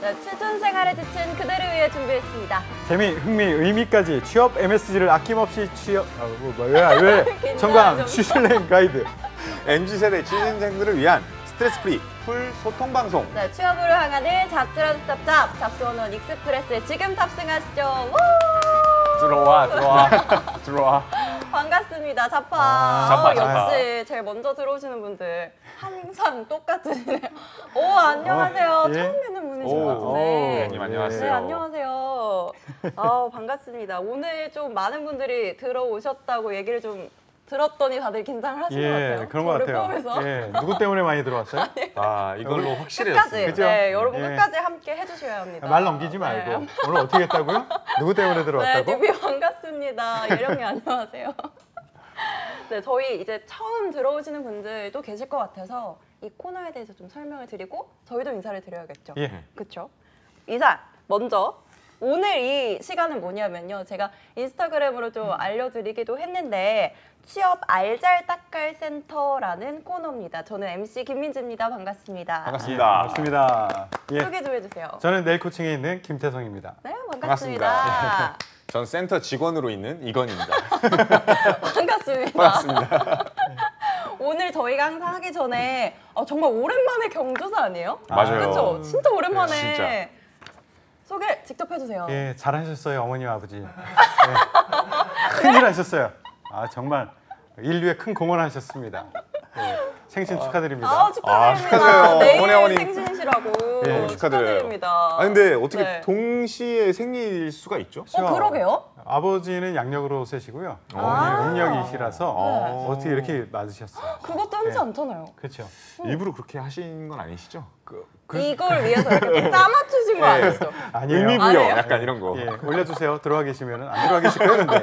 네, 취준 생활에 지친 그대를 위해 준비했습니다. 재미, 흥미, 의미까지 취업 MSG를 아낌없이 왜? 청강 취준행 가이드. MZ세대 취준생들을 위한 스트레스 프리 풀 소통 방송. 네, 취업으로 향하는 잡트라스 탑잡 잡스원원 익스프레스에 지금 탑승하시죠. 우! 들어와. 반갑습니다. 자파. 자파. 역시 제일 먼저 들어오시는 분들 항상 똑같으시네요. 오, 안녕하세요. 예. 처음 뵙는 분이신 것 같은데. 대표님 안녕하세요. 네, 안녕하세요. 반갑습니다. 오늘 좀 많은 분들이 들어오셨다고 얘기를 좀 들었더니 다들 긴장을 하신 것 같아요. 그런 것 같아요. 포함해서. 예, 누구 때문에 많이 들어왔어요? 이걸로 확실해졌습니다. 끝까지, 그죠? 네, 여러분 예. 끝까지 함께 해주셔야 합니다. 말 넘기지 말고. 네. 오늘 어떻게 했다고요? 누구 때문에 네, 들어왔다고? 뉴비 반갑습니다. 예령이 안녕하세요. 네, 저희 이제 처음 들어오시는 분들도 계실 것 같아서 이 코너에 대해서 좀 설명을 드리고 저희도 인사를 드려야겠죠. 예. 그렇죠? 인사 먼저. 오늘 이 시간은 뭐냐면요. 제가 인스타그램으로 좀 알려드리기도 했는데 취업 알잘딱갈 센터라는 코너입니다. 저는 MC 김민지입니다. 반갑습니다. 반갑습니다. 반갑습니다. 예. 소개 좀 해주세요. 저는 네일 코칭에 있는 김태성입니다. 네, 반갑습니다. 전 센터 직원으로 있는 이건입니다. 반갑습니다. 반갑습니다. 오늘 저희가 항상 하기 전에 정말 오랜만에 경조사 아니에요? 맞아요. 그렇죠? 진짜 오랜만에 진짜. 소개 직접 해주세요. 예, 잘하셨어요, 어머님, 아버지. 예. 큰일 하셨어요. 정말 인류에 큰 공헌 하셨습니다. 예, 생신 축하드립니다. 축하드립니다. 축하드려요. 내일 어머니. 생신이시라고. 예. 너무 축하드립니다. 축하드립니다. 근데 어떻게 네. 동시에 생일 수가 있죠? 그러게요? 아버지는 양력으로 세시고요. 아. 어머니 음력이시라서 네. 어떻게 이렇게 맞으셨어요? 그것도 흔치 예. 않잖아요. 그렇죠. 일부러 그렇게 하신 건 아니시죠? 이걸 위해서 이렇게 짜맞추신 거 아니시죠? 아니에요. 의미부여 아니에요? 약간 이런 거. 예, 올려주세요. 들어와 계시면 안 들어와 계실 거예요, 근데.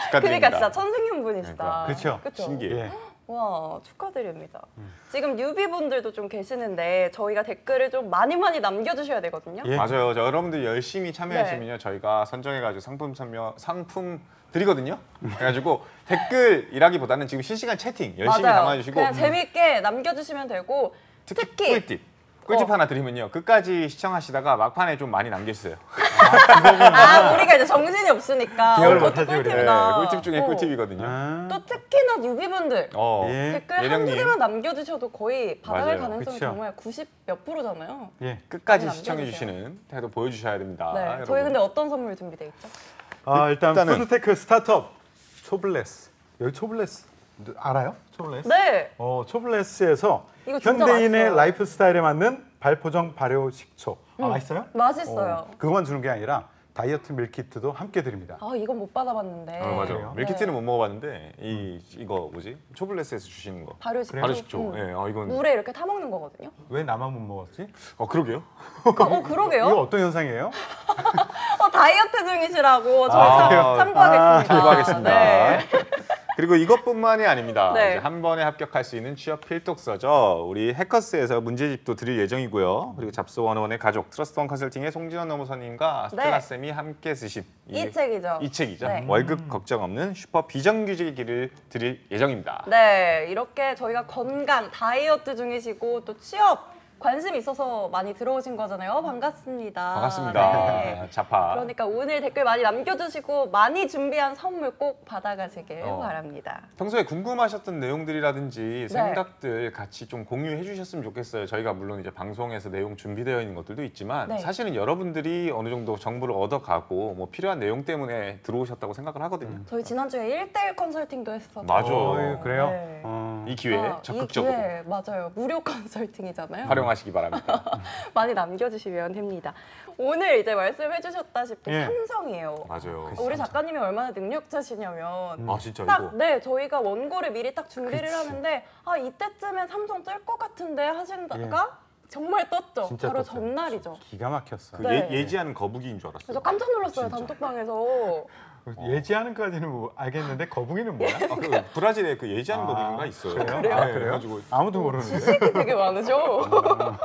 축하드립니다. 그러니까 진짜 천생연 분이시다. 그렇죠. 그쵸? 신기해. 예. 와, 축하드립니다. 지금 뉴비분들도 좀 계시는데 저희가 댓글을 좀 많이 남겨주셔야 되거든요. 예. 맞아요. 여러분들 열심히 참여하시면요. 저희가 선정해가지고 상품 드리거든요. 그래가지고 댓글이라기보다는 지금 실시간 채팅 열심히 맞아요. 담아주시고 그냥 재밌게 남겨주시면 되고 특히 꿀팁 하나 드리면요. 끝까지 시청하시다가 막판에 좀 많이 남겨주세요. 우리가 이제 정신이 없으니까 기억을 그것도 못하지, 우리가. 꿀팁이다. 꿀팁 중에 꿀팁이거든요. 또 특히나 뉴비분들 예. 댓글 한두 예령님. 개만 남겨주셔도 거의 받아갈 맞아요. 가능성이 그쵸. 정말 90 몇 프로잖아요. 예. 끝까지 많이 시청해주시는 태도 보여주셔야 됩니다. 네, 여러분. 저희 근데 어떤 선물 준비돼 있죠? 일단 일단은- 푸드테크 스타트업 초블레스. 여기 초블레스 알아요? 초블레스? 네, 초블레스에서 이거 진짜 현대인의 맛있어요. 라이프 스타일에 맞는 발포정 발효 식초. 맛있어요? 맛있어요. 그것만 주는 게 아니라 다이어트 밀키트도 함께 드립니다. 이건 못 받아봤는데. 맞아. 그래요? 밀키트는 네. 못 먹어봤는데 이거 뭐지? 초블레스에서 주시는 거. 발효식초. 발효식초. 예, 이건 물에 이렇게 타 먹는 거거든요. 왜 나만 못 먹었지? 그러게요. 그러게요. 이거 어떤 현상이에요? 다이어트 중이시라고 저희 아, 참고하겠습니다. 기부하겠습니다. 네. 그리고 이것뿐만이 아닙니다. 네. 이제 한 번에 합격할 수 있는 취업 필독서죠. 우리 해커스에서 문제집도 드릴 예정이고요. 그리고 잡스101의 가족 트러스트원 컨설팅의 송진원 노무사님과 스텔라 쌤이 함께 쓰신 이 책이죠. 이 책이죠. 네. 월급 걱정 없는 슈퍼 비정규직기를 드릴 예정입니다. 네, 이렇게 저희가 건강, 다이어트 중이시고 또 취업 관심 있어서 많이 들어오신 거잖아요. 반갑습니다. 반갑습니다. 네. 자파. 그러니까 오늘 댓글 많이 남겨주시고 많이 준비한 선물 꼭 받아가시길 바랍니다. 평소에 궁금하셨던 내용들이라든지 네. 생각들 같이 좀 공유해 주셨으면 좋겠어요. 저희가 물론 이제 방송에서 내용 준비되어 있는 것들도 있지만 네. 사실은 여러분들이 어느 정도 정보를 얻어가고 뭐 필요한 내용 때문에 들어오셨다고 생각을 하거든요. 저희 지난주에 1대1 컨설팅도 했었죠. 맞아. 그래요? 네. 이 기회에 적극적으로 이 기회에, 맞아요. 무료 컨설팅이잖아요. 활용하시기 바랍니다. 많이 남겨주시면 됩니다. 오늘 이제 말씀해 주셨다시피 예. 삼성이에요. 맞아요. 우리 작가님이 얼마나 능력자시냐면 아 진짜 딱, 이거 네, 저희가 원고를 미리 딱 준비를 그치. 하는데 이때쯤엔 삼성 뜰 것 같은데 하시다가 정말 떴죠. 진짜 바로 떴어요. 전날이죠. 기가 막혔어. 그 네. 예지하는 거북이인 줄 알았어요. 그래서 깜짝 놀랐어요. 진짜. 단톡방에서. 예지하는까지는 뭐 알겠는데 거북이는 뭐야? 그 브라질에 그 예지하는 아, 거북이가 있어요. 그래요? 네, 그래요? 그래가지고 아무도 모르는데. 지식이 되게 많으셔.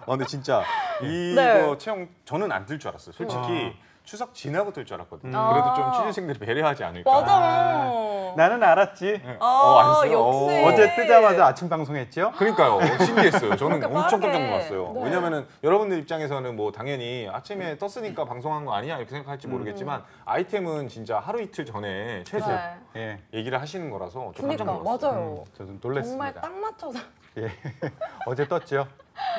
근데 진짜 이거 네. 채용 저는 안 들 줄 알았어요. 솔직히 추석 지나고 뜰 줄 알았거든요. 음. 그래도 좀 아. 취준생들이 배려하지 않을까. 맞아. 나는 알았지. 아셨어요? 역시. 어제 뜨자마자 아침 방송했죠. 그러니까요. 신기했어요. 저는 그러니까 엄청 빠르게. 깜짝 놀랐어요. 네. 왜냐면은 여러분들 입장에서는 뭐 당연히 아침에 떴으니까 방송한 거 아니야 이렇게 생각할지 모르겠지만 아이템은 진짜 하루 이틀 전에 최소 네. 예, 얘기를 하시는 거라서 좀 깜짝 그니까 놀랐어요. 맞아요. 저좀 정말 놀랐습니다. 딱 맞춰서. 예, 어제 떴죠.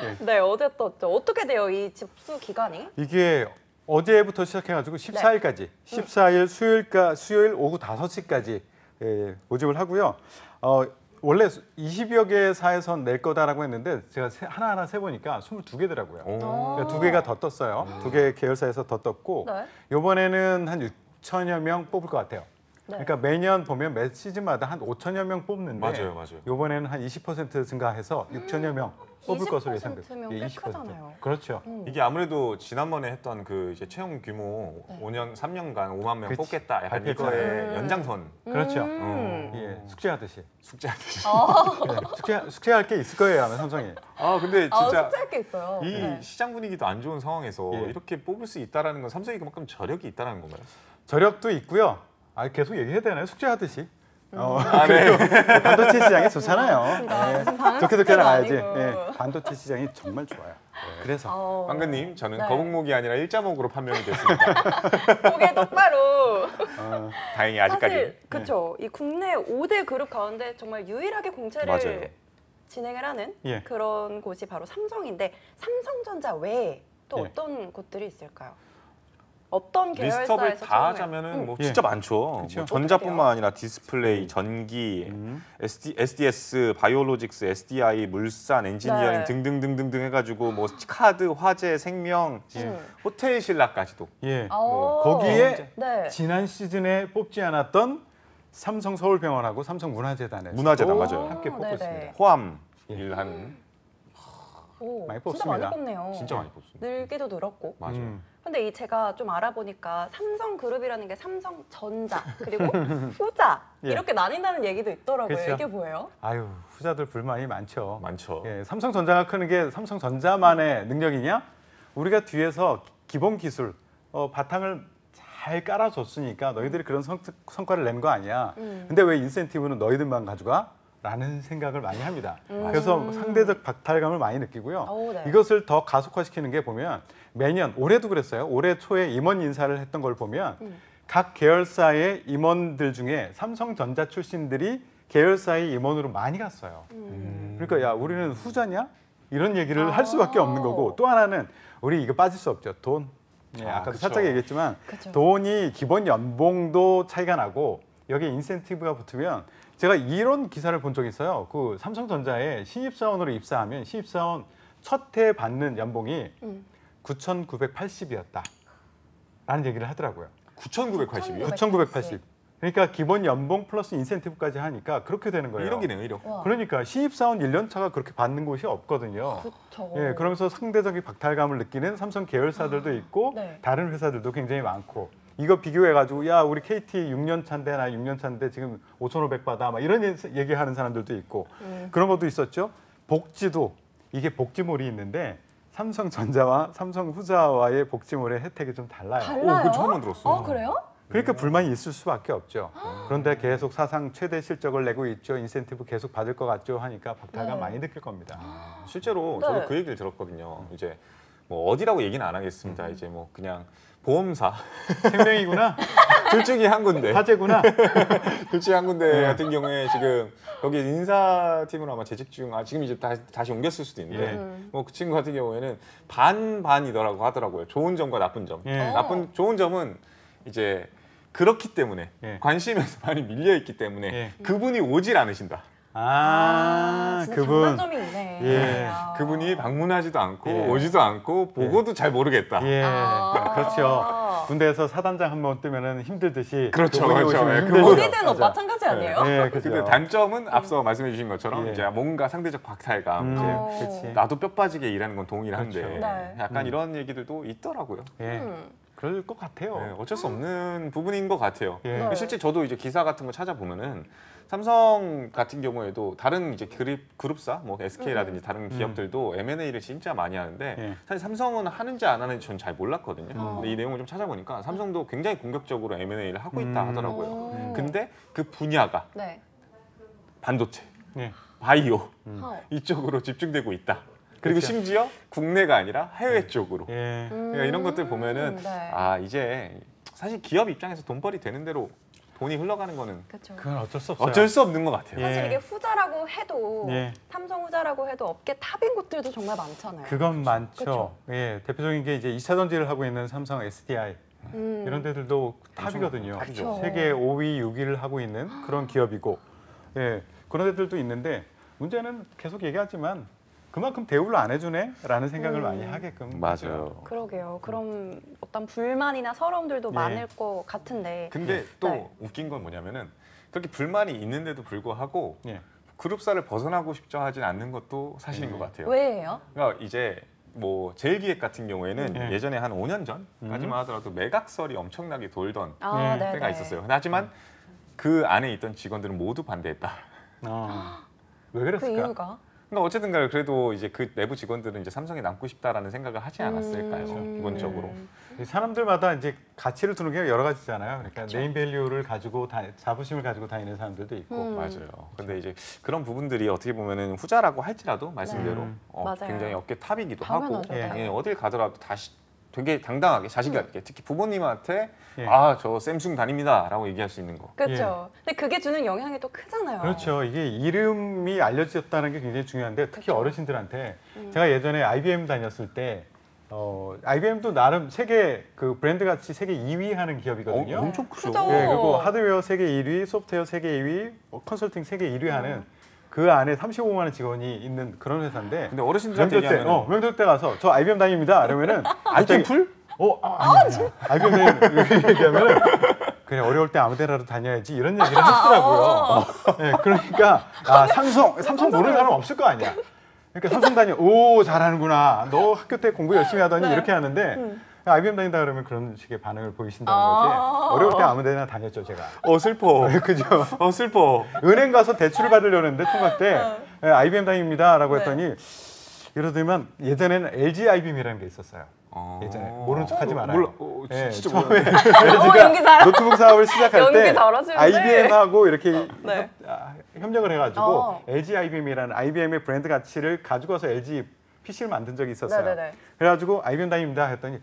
예. 네, 어제 떴죠. 어떻게 돼요, 이 집수 기간이? 이게 어제부터 시작해가지고 14일까지, 14일 수요일 오후 5시까지 모집을 하고요. 원래 20여 개 사에선 낼 거다라고 했는데 제가 하나하나 세보니까 22개더라고요. 오. 그러니까 2개가 더 떴어요. 2개 계열사에서 더 떴고 네. 이번에는 한 6천여 명 뽑을 것 같아요. 네. 그러니까 매년 보면 매 시즌마다 한 5천여 명 뽑는데 맞아요, 맞아요. 이번에는 한 20% 증가해서 6천여 명 뽑을 것으로 예상됩니다. 20%면 꽤 크잖아요. 그렇죠. 이게 아무래도 지난번에 했던 그 이제 채용 규모 네. 5년 3년간 5만 명 그치. 뽑겠다 약간 발표했잖아요. 이거의 연장선 그렇죠. 음. 예, 숙제하듯이. 숙제하듯이. 숙제할 게 있을 거예요, 아마 삼성이. 아 근데 아, 진짜 숙제할 게 있어요. 이 네. 시장 분위기도 안 좋은 상황에서 예. 이렇게 뽑을 수 있다라는 건 삼성이 그만큼 저력이 있다는 건가요? 저력도 있고요. 계속 얘기해야 되나요? 숙제하듯이. 네. 반도체 시장이 좋잖아요. 무슨 좋게 방학 좋게 숙제도 나가야지. 아니고. 예, 반도체 시장이 정말 좋아요. 그래서 빵근님, 저는 네. 거북목이 아니라 일자목으로 판명이 됐습니다. 고개 똑바로. 다행히 아직까지. 사실 그쵸. 이 국내 5대 그룹 가운데 정말 유일하게 공채를 맞아요. 진행을 하는 예. 그런 곳이 바로 삼성인데 삼성전자 외에 또 예. 어떤 곳들이 있을까요? 어떤 리스트업을 계열사에서 다 처음에? 하자면은 뭐 예. 진짜 많죠. 그쵸. 뭐 전자뿐만 어떻게 돼요? 아니라 디스플레이, 전기, 음. SDS, 바이오로직스, SDI, 물산, 엔지니어링 네. 등등등등등 해가지고 뭐 카드, 화재, 생명, 호텔 신라까지도. 예. 오. 거기에 네. 지난 시즌에 뽑지 않았던 삼성 서울병원하고 삼성 문화재단에서 문화재단, 또 맞아요. 함께 뽑고 네네. 있습니다. 호암 예. 일하는 오, 많이 진짜 뽑습니다. 많이 뽑네요. 진짜 많이 뽑습니다. 늘기도 늘었고. 맞아요. 근데 이 제가 좀 알아보니까 삼성그룹이라는 게 삼성전자 그리고 후자 예. 이렇게 나뉜다는 얘기도 있더라고요. 그쵸. 이게 뭐예요? 아유, 후자들 불만이 많죠. 많죠. 예, 삼성전자가 크는 게 삼성전자만의 능력이냐? 우리가 뒤에서 기본 기술 바탕을 잘 깔아줬으니까 너희들이 그런 성과를 낸 거 아니야. 근데 왜 인센티브는 너희들만 가져가? 라는 생각을 많이 합니다. 그래서 상대적 박탈감을 많이 느끼고요. 오, 네. 이것을 더 가속화시키는 게 보면 매년 올해도 그랬어요. 올해 초에 임원 인사를 했던 걸 보면 각 계열사의 임원들 중에 삼성전자 출신들이 계열사의 임원으로 많이 갔어요. 그러니까 야 우리는 후자냐? 이런 얘기를 할 수밖에 없는 거고 또 하나는 우리 이거 빠질 수 없죠. 돈. 예, 아까도 그쵸. 살짝 얘기했지만 그쵸. 돈이 기본 연봉도 차이가 나고 여기에 인센티브가 붙으면 제가 이런 기사를 본 적이 있어요. 그 삼성전자에 신입사원으로 입사하면 신입사원 첫 해 받는 연봉이 9,980이었다. 라는 얘기를 하더라고요. 9,980이요? 9,980. 그러니까 기본 연봉 플러스 인센티브까지 하니까 그렇게 되는 거예요. 1억이네요, 1억. 와. 그러니까 신입사원 1년 차가 그렇게 받는 곳이 없거든요. 그렇죠. 예, 그러면서 상대적인 박탈감을 느끼는 삼성 계열사들도 있고 네. 다른 회사들도 굉장히 많고 이거 비교해가지고 야 우리 KT 6년 차인데 나 6년 차인데 지금 5,500 받아 막 이런 얘기하는 사람들도 있고 그런 것도 있었죠. 복지도 이게 복지몰이 있는데 삼성전자와 삼성후자와의 복지몰의 혜택이 좀 달라요. 달라요? 그거 처음 들었어요. 아, 그래요? 그러니까 불만이 있을 수밖에 없죠. 그런데 계속 사상 최대 실적을 내고 있죠. 인센티브 계속 받을 것 같죠 하니까 박탈감 네. 많이 느낄 겁니다. 실제로 네. 저도 그 얘기를 들었거든요. 이제 뭐 어디라고 얘기는 안 하겠습니다. 이제 뭐 그냥 보험사 생명이구나, 둘 중에 한 군데, 화재구나. 둘 중에 한 군데 같은 경우에 지금 여기 인사팀으로 아마 재직 중, 지금 이제 다시 옮겼을 수도 있는데 예. 뭐 그 친구 같은 경우에는 반반이더라고 하더라고요. 좋은 점과 나쁜 점. 예. 좋은 점은 이제 그렇기 때문에 예. 관심에서 많이 밀려 있기 때문에 예. 그분이 오질 않으신다. 진짜 그분. 장단점이 있네. 예. 아. 그분이 방문하지도 않고 예. 오지도 않고 보고도 잘 모르겠다. 예, 아. 그렇죠. 군대에서 사단장 한 번 뜨면은 힘들듯이 그렇죠, 그분이 그렇죠. 오시면 예, 힘들죠. 그분. 어디든 맞아. 마찬가지 아니에요? 예, 그렇죠. 근데 단점은 앞서 말씀해 주신 것처럼 예. 이제 뭔가 상대적 박탈감. 이제 어. 그렇지. 나도 뼈 빠지게 일하는 건 동일한데 그렇죠. 네. 약간 이런 얘기들도 있더라고요. 예. 그럴 것 같아요. 네, 어쩔 수 없는 부분인 것 같아요. 예. 네. 실제 저도 이제 기사 같은 거 찾아보면은 삼성 같은 경우에도 다른 이제 그룹사, 뭐 SK라든지 다른 기업들도 M&A를 진짜 많이 하는데 예. 사실 삼성은 하는지 안 하는지 전 잘 몰랐거든요. 근데 이 내용을 좀 찾아보니까 삼성도 굉장히 공격적으로 M&A를 하고 있다 하더라고요. 근데 그 분야가 네. 반도체, 예. 바이오 어. 이쪽으로 집중되고 있다. 그리고 그렇죠. 심지어 국내가 아니라 해외 쪽으로. 예. 그러니까 이런 것들 보면은 네. 아 이제 사실 기업 입장에서 돈벌이 되는 대로 돈이 흘러가는 거는 그렇죠. 그건 어쩔 수 없어요. 어쩔 수 없는 것 같아요. 예. 사실 이게 후자라고 해도 예. 삼성 후자라고 해도 업계 탑인 곳들도 정말 많잖아요. 그건 많죠. 그쵸. 예, 대표적인 게 이제 2차 전지를 하고 있는 삼성 SDI 이런 데들도 탑이거든요. 탑이죠. 세계 5위, 6위를 하고 있는 그런 기업이고, 예, 그런 데들도 있는데 문제는 계속 얘기하지만 그만큼 대우를 안 해주네라는 생각을 많이 하게끔 맞아요. 그러게요. 그럼 어떤 불만이나 서러움들도 예. 많을 것 같은데. 근데 또 네. 웃긴 건 뭐냐면은 그렇게 불만이 있는데도 불구하고 예. 그룹사를 벗어나고 싶죠 하진 않는 것도 사실인 것 같아요. 왜예요? 그러니까 이제 뭐 제일기획 같은 경우에는 예. 예전에 한 5년 전까지만 하더라도 매각설이 엄청나게 돌던 아, 네. 네. 때가 있었어요. 하지만 그 안에 있던 직원들은 모두 반대했다. 왜 그 그랬을까? 이유가? 그러니까 어쨌든 간에 그래도 이제 그 내부 직원들은 이제 삼성에 남고 싶다라는 생각을 하지 않았을까요? 기본적으로. 이 사람들마다 이제 가치를 두는 게 여러 가지잖아요. 그러니까 네임밸류를 가지고 자부심을 가지고 다니는 사람들도 있고. 맞아요. 근데 이제 그런 부분들이 어떻게 보면은 후자라고 할지라도 말씀대로 맞아요. 굉장히 업계 탑이기도 하고 당연하죠. 예. 네. 어딜 가더라도 다시 되게 당당하게 자신감 있게 특히 부모님한테 예. 아 저 샘숭 다닙니다라고 얘기할 수 있는 거. 그렇죠. 근데 그게 주는 영향이 또 크잖아요. 그렇죠. 이게 이름이 알려졌다는 게 굉장히 중요한데 특히 그렇죠. 어르신들한테 제가 예전에 IBM 다녔을 때 IBM도 나름 세계 그 브랜드 가치 세계 2위 하는 기업이거든요. 엄청 크죠. 크죠. 예, 그리고 하드웨어 세계 1위, 소프트웨어 세계 2위, 컨설팅 세계 1위 하는 그 안에 35만 원 직원이 있는 그런 회사인데 근데 어르신들한테 명절 때, 얘기하면 명절 때 가서 저 IBM 다닙니다. 그러면은 아이템 풀? 아니, IBM 다니는 이렇게 얘기하면은 그래 어려울 때 아무데라도 다녀야지 이런 얘기를 하시더라고요. 예, 그러니까 삼성 모르는 사람 없을 거 아니야. 그러니까 삼성 다니 오 잘하는구나. 너 학교 때 공부 열심히 하더니 네. 이렇게 하는데 IBM 다닌다 그러면 그런 식의 반응을 보이신다는 거지. 어려울 때 아무데나 다녔죠 제가. 슬퍼. 그죠? 슬퍼. 은행 가서 대출을 받으려는데 총각 때 IBM 다닙니다라고 네. 했더니 예를 예전에는 LG IBM이라는 게 있었어요. 예전에 모르는 척하지 말아요. 몰라. 예, 진짜 처음에 몰라. 연기 잘하- 노트북 사업을 시작할 연기 때 잘하시는데. IBM하고 이렇게 네. 협력을 해가지고 어. LG IBM이라는 IBM의 브랜드 가치를 가지고 와서 LG PC를 만든 적이 있었어요. 네네네. 그래가지고 IBM 다닙니다 했더니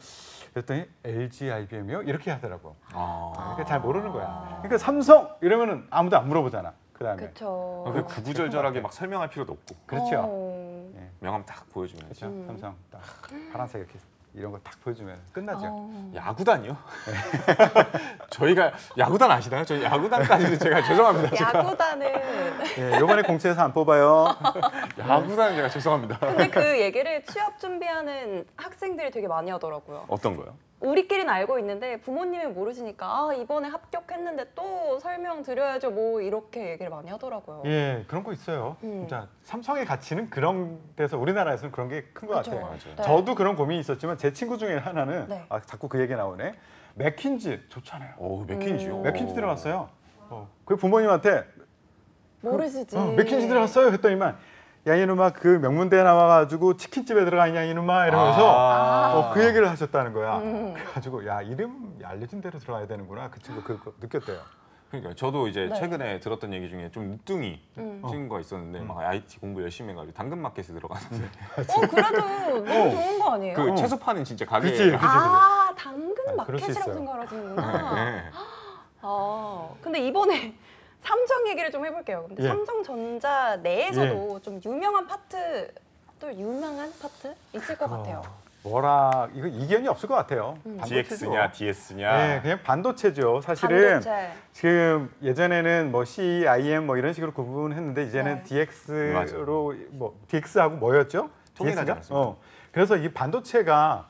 LG IBM이요? 이렇게 하더라고. 그러니까 잘 모르는 거야. 그러니까 삼성 이러면은 아무도 안 물어보잖아. 그다음에 그렇죠. 그 구구절절하게 막 설명할 필요도 없고 그렇죠. 명함 딱 보여주면 그렇죠. 삼성 딱 파란색 이렇게 이런 거 딱 보여주면 끝나죠. 야구단이요? 저희가 야구단 아시나요? 저희 야구단까지는 제가 죄송합니다. 야구단은 예, 이번에 공채에서 안 뽑아요. 야구단 제가 죄송합니다. 근데 그 얘기를 취업 준비하는 학생들이 되게 많이 하더라고요. 어떤 거요? 우리끼리는 알고 있는데 부모님이 모르시니까 아 이번에 합격했는데 또 설명드려야죠 뭐 이렇게 얘기를 많이 하더라고요. 예, 그런 거 있어요. 진짜 삼성의 가치는 그런 데서 우리나라에서는 그런 게 큰 것 그쵸. 같아요. 맞아요. 네. 저도 그런 고민이 있었지만 제 친구 중에 하나는 네. 자꾸 그 얘기 나오네. 맥킨지 좋잖아요. 오, 맥킨지요. 맥킨지 들어갔어요. 그 부모님한테 모르시지. 맥킨지 들어갔어요 했더니만 야 이놈아 그 명문대 나와가지고 치킨집에 들어가 있냐 이놈아 이러면서 그 얘기를 하셨다는 거야. 그래가지고 야 이름 알려진 대로 들어가야 되는구나. 그 친구 그거 느꼈대요. 그러니까 저도 이제 네. 최근에 들었던 얘기 중에 좀 늦둥이 친구가 있었는데 막 IT 공부 열심히 해가지고 당근마켓에 들어갔는데 그래도 너무 좋은 거 아니에요? 그 채소 파는 진짜 가게. 그치. 아 당근 그럴 수 마켓이라고 있어요. 생각하시는구나. 네. 근데 이번에 삼성 얘기를 좀 해볼게요. 근데 예. 삼성전자 내에서도 좀 유명한 파트 있을 것 같아요. 뭐라 이거 이견이 없을 것 같아요. DX냐 DS냐. 네, 그냥 반도체죠. 사실은 반도체. 지금 예전에는 뭐 C, IM 뭐 이런 식으로 구분했는데 이제는 네. DX로 뭐 DX하고 뭐였죠? 통일하지 DX가? 않습니까? 그래서 이 반도체가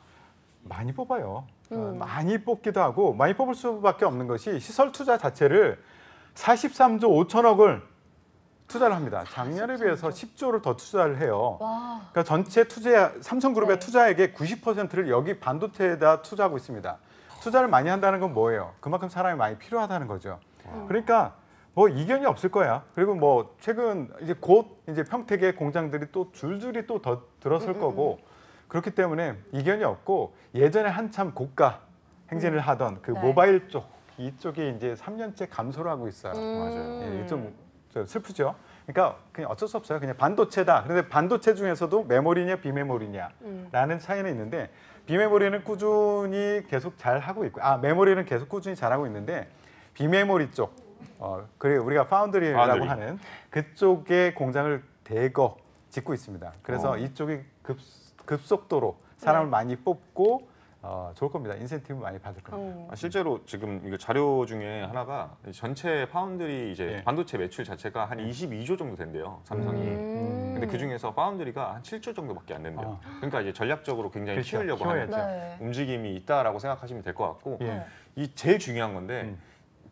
많이 뽑아요. 많이 뽑기도 하고 많이 뽑을 수밖에 없는 것이 시설 투자 자체를 43조 5천억을 투자를 합니다. 작년에 비해서 10조를 더 투자를 해요. 와. 그러니까 전체 삼성그룹의 네. 투자액의 90%를 여기 반도체에다 투자하고 있습니다. 투자를 많이 한다는 건 뭐예요? 그만큼 사람이 많이 필요하다는 거죠. 그러니까 뭐 이견이 없을 거야. 그리고 뭐 최근 이제 곧 이제 평택의 공장들이 또 줄줄이 또 더 들어설 거고 그렇기 때문에 이견이 없고 예전에 한참 고가 행진을 하던 그 네. 모바일 쪽 이쪽이 이제 3년째 감소를 하고 있어요. 맞아요. 예, 이게 좀 슬프죠. 그러니까 그냥 어쩔 수 없어요. 그냥 반도체다. 그런데 반도체 중에서도 메모리냐 비메모리냐라는 차이는 있는데 비메모리는 꾸준히 계속 잘 하고 있고 메모리는 계속 꾸준히 잘 하고 있는데 비메모리 쪽 그래 우리가 파운드리라고 파운드리. 하는 그쪽의 공장을 대거 짓고 있습니다. 그래서 이쪽이 급속도로 사람을 네. 많이 뽑고 좋을 겁니다. 인센티브 많이 받을 겁니다. 실제로 지금 이거 자료 중에 하나가 전체 파운드리 이제 예. 반도체 매출 자체가 한 22조 정도 된대요. 삼성이. 근데 그 중에서 파운드리가 한 7조 정도밖에 안 된대요. 그러니까 이제 전략적으로 굉장히 그렇죠. 키우려고 하는 키워야죠. 네. 움직임이 있다라고 생각하시면 될 것 같고 예. 이 제일 중요한 건데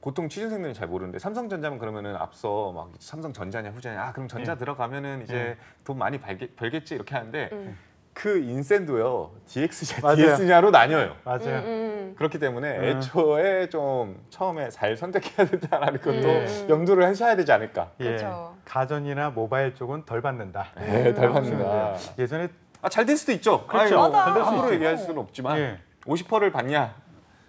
보통 취준생들은 잘 모르는데 삼성전자면 그러면은 앞서 막 삼성전자냐 후자냐 그럼 전자 예. 들어가면은 이제 돈 많이 벌겠지 이렇게 하는데 그 인센도요 DX냐 맞아요. DS냐로 나뉘어요. 맞아요. 그렇기 때문에 애초에 좀 처음에 잘 선택해야 된다라는 것도 음. 염두를 하셔야 되지 않을까. 예. 그렇죠. 가전이나 모바일 쪽은 덜 받는다. 네, 덜 받는다. 예전에 잘 될 수도 있죠. 그렇죠. 아이고, 맞아. 함부로 있죠. 얘기할 수는 없지만 예. 50%를 받냐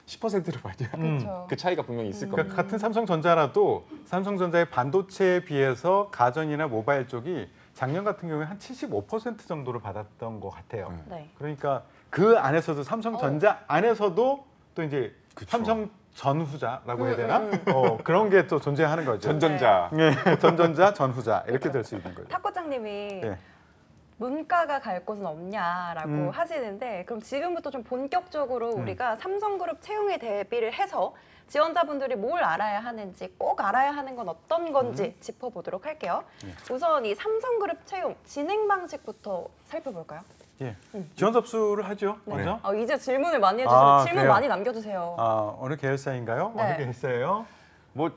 10%를 받냐 그렇죠. 그 차이가 분명히 있을 겁니다. 그러니까 같은 삼성전자라도 삼성전자의 반도체에 비해서 가전이나 모바일 쪽이 작년 같은 경우에 한 75% 정도를 받았던 것 같아요. 네. 그러니까 그 안에서도 삼성전자 안에서도 또 이제 그쵸. 삼성 전후자라고 해야 되나? 그런 게 또 존재하는 거죠. 전전자. 예, 전전자, 전후자 이렇게 될 수 있는 거죠. 탁구장님이 예. 문과가 갈 곳은 없냐라고 하시는데 그럼 지금부터 좀 본격적으로 우리가 삼성그룹 채용에 대비를 해서 지원자분들이 뭘 알아야 하는지 꼭 알아야 하는 건 어떤 건지 짚어보도록 할게요. 우선 이 삼성그룹 채용 진행 방식부터 살펴볼까요? 예. 지원 접수를 하죠. 네. 먼저. 이제 질문을 많이 해주셔서 질문 그래요? 많이 남겨주세요. 어느 계열사인가요? 네. 어느 계열사예요? 뭐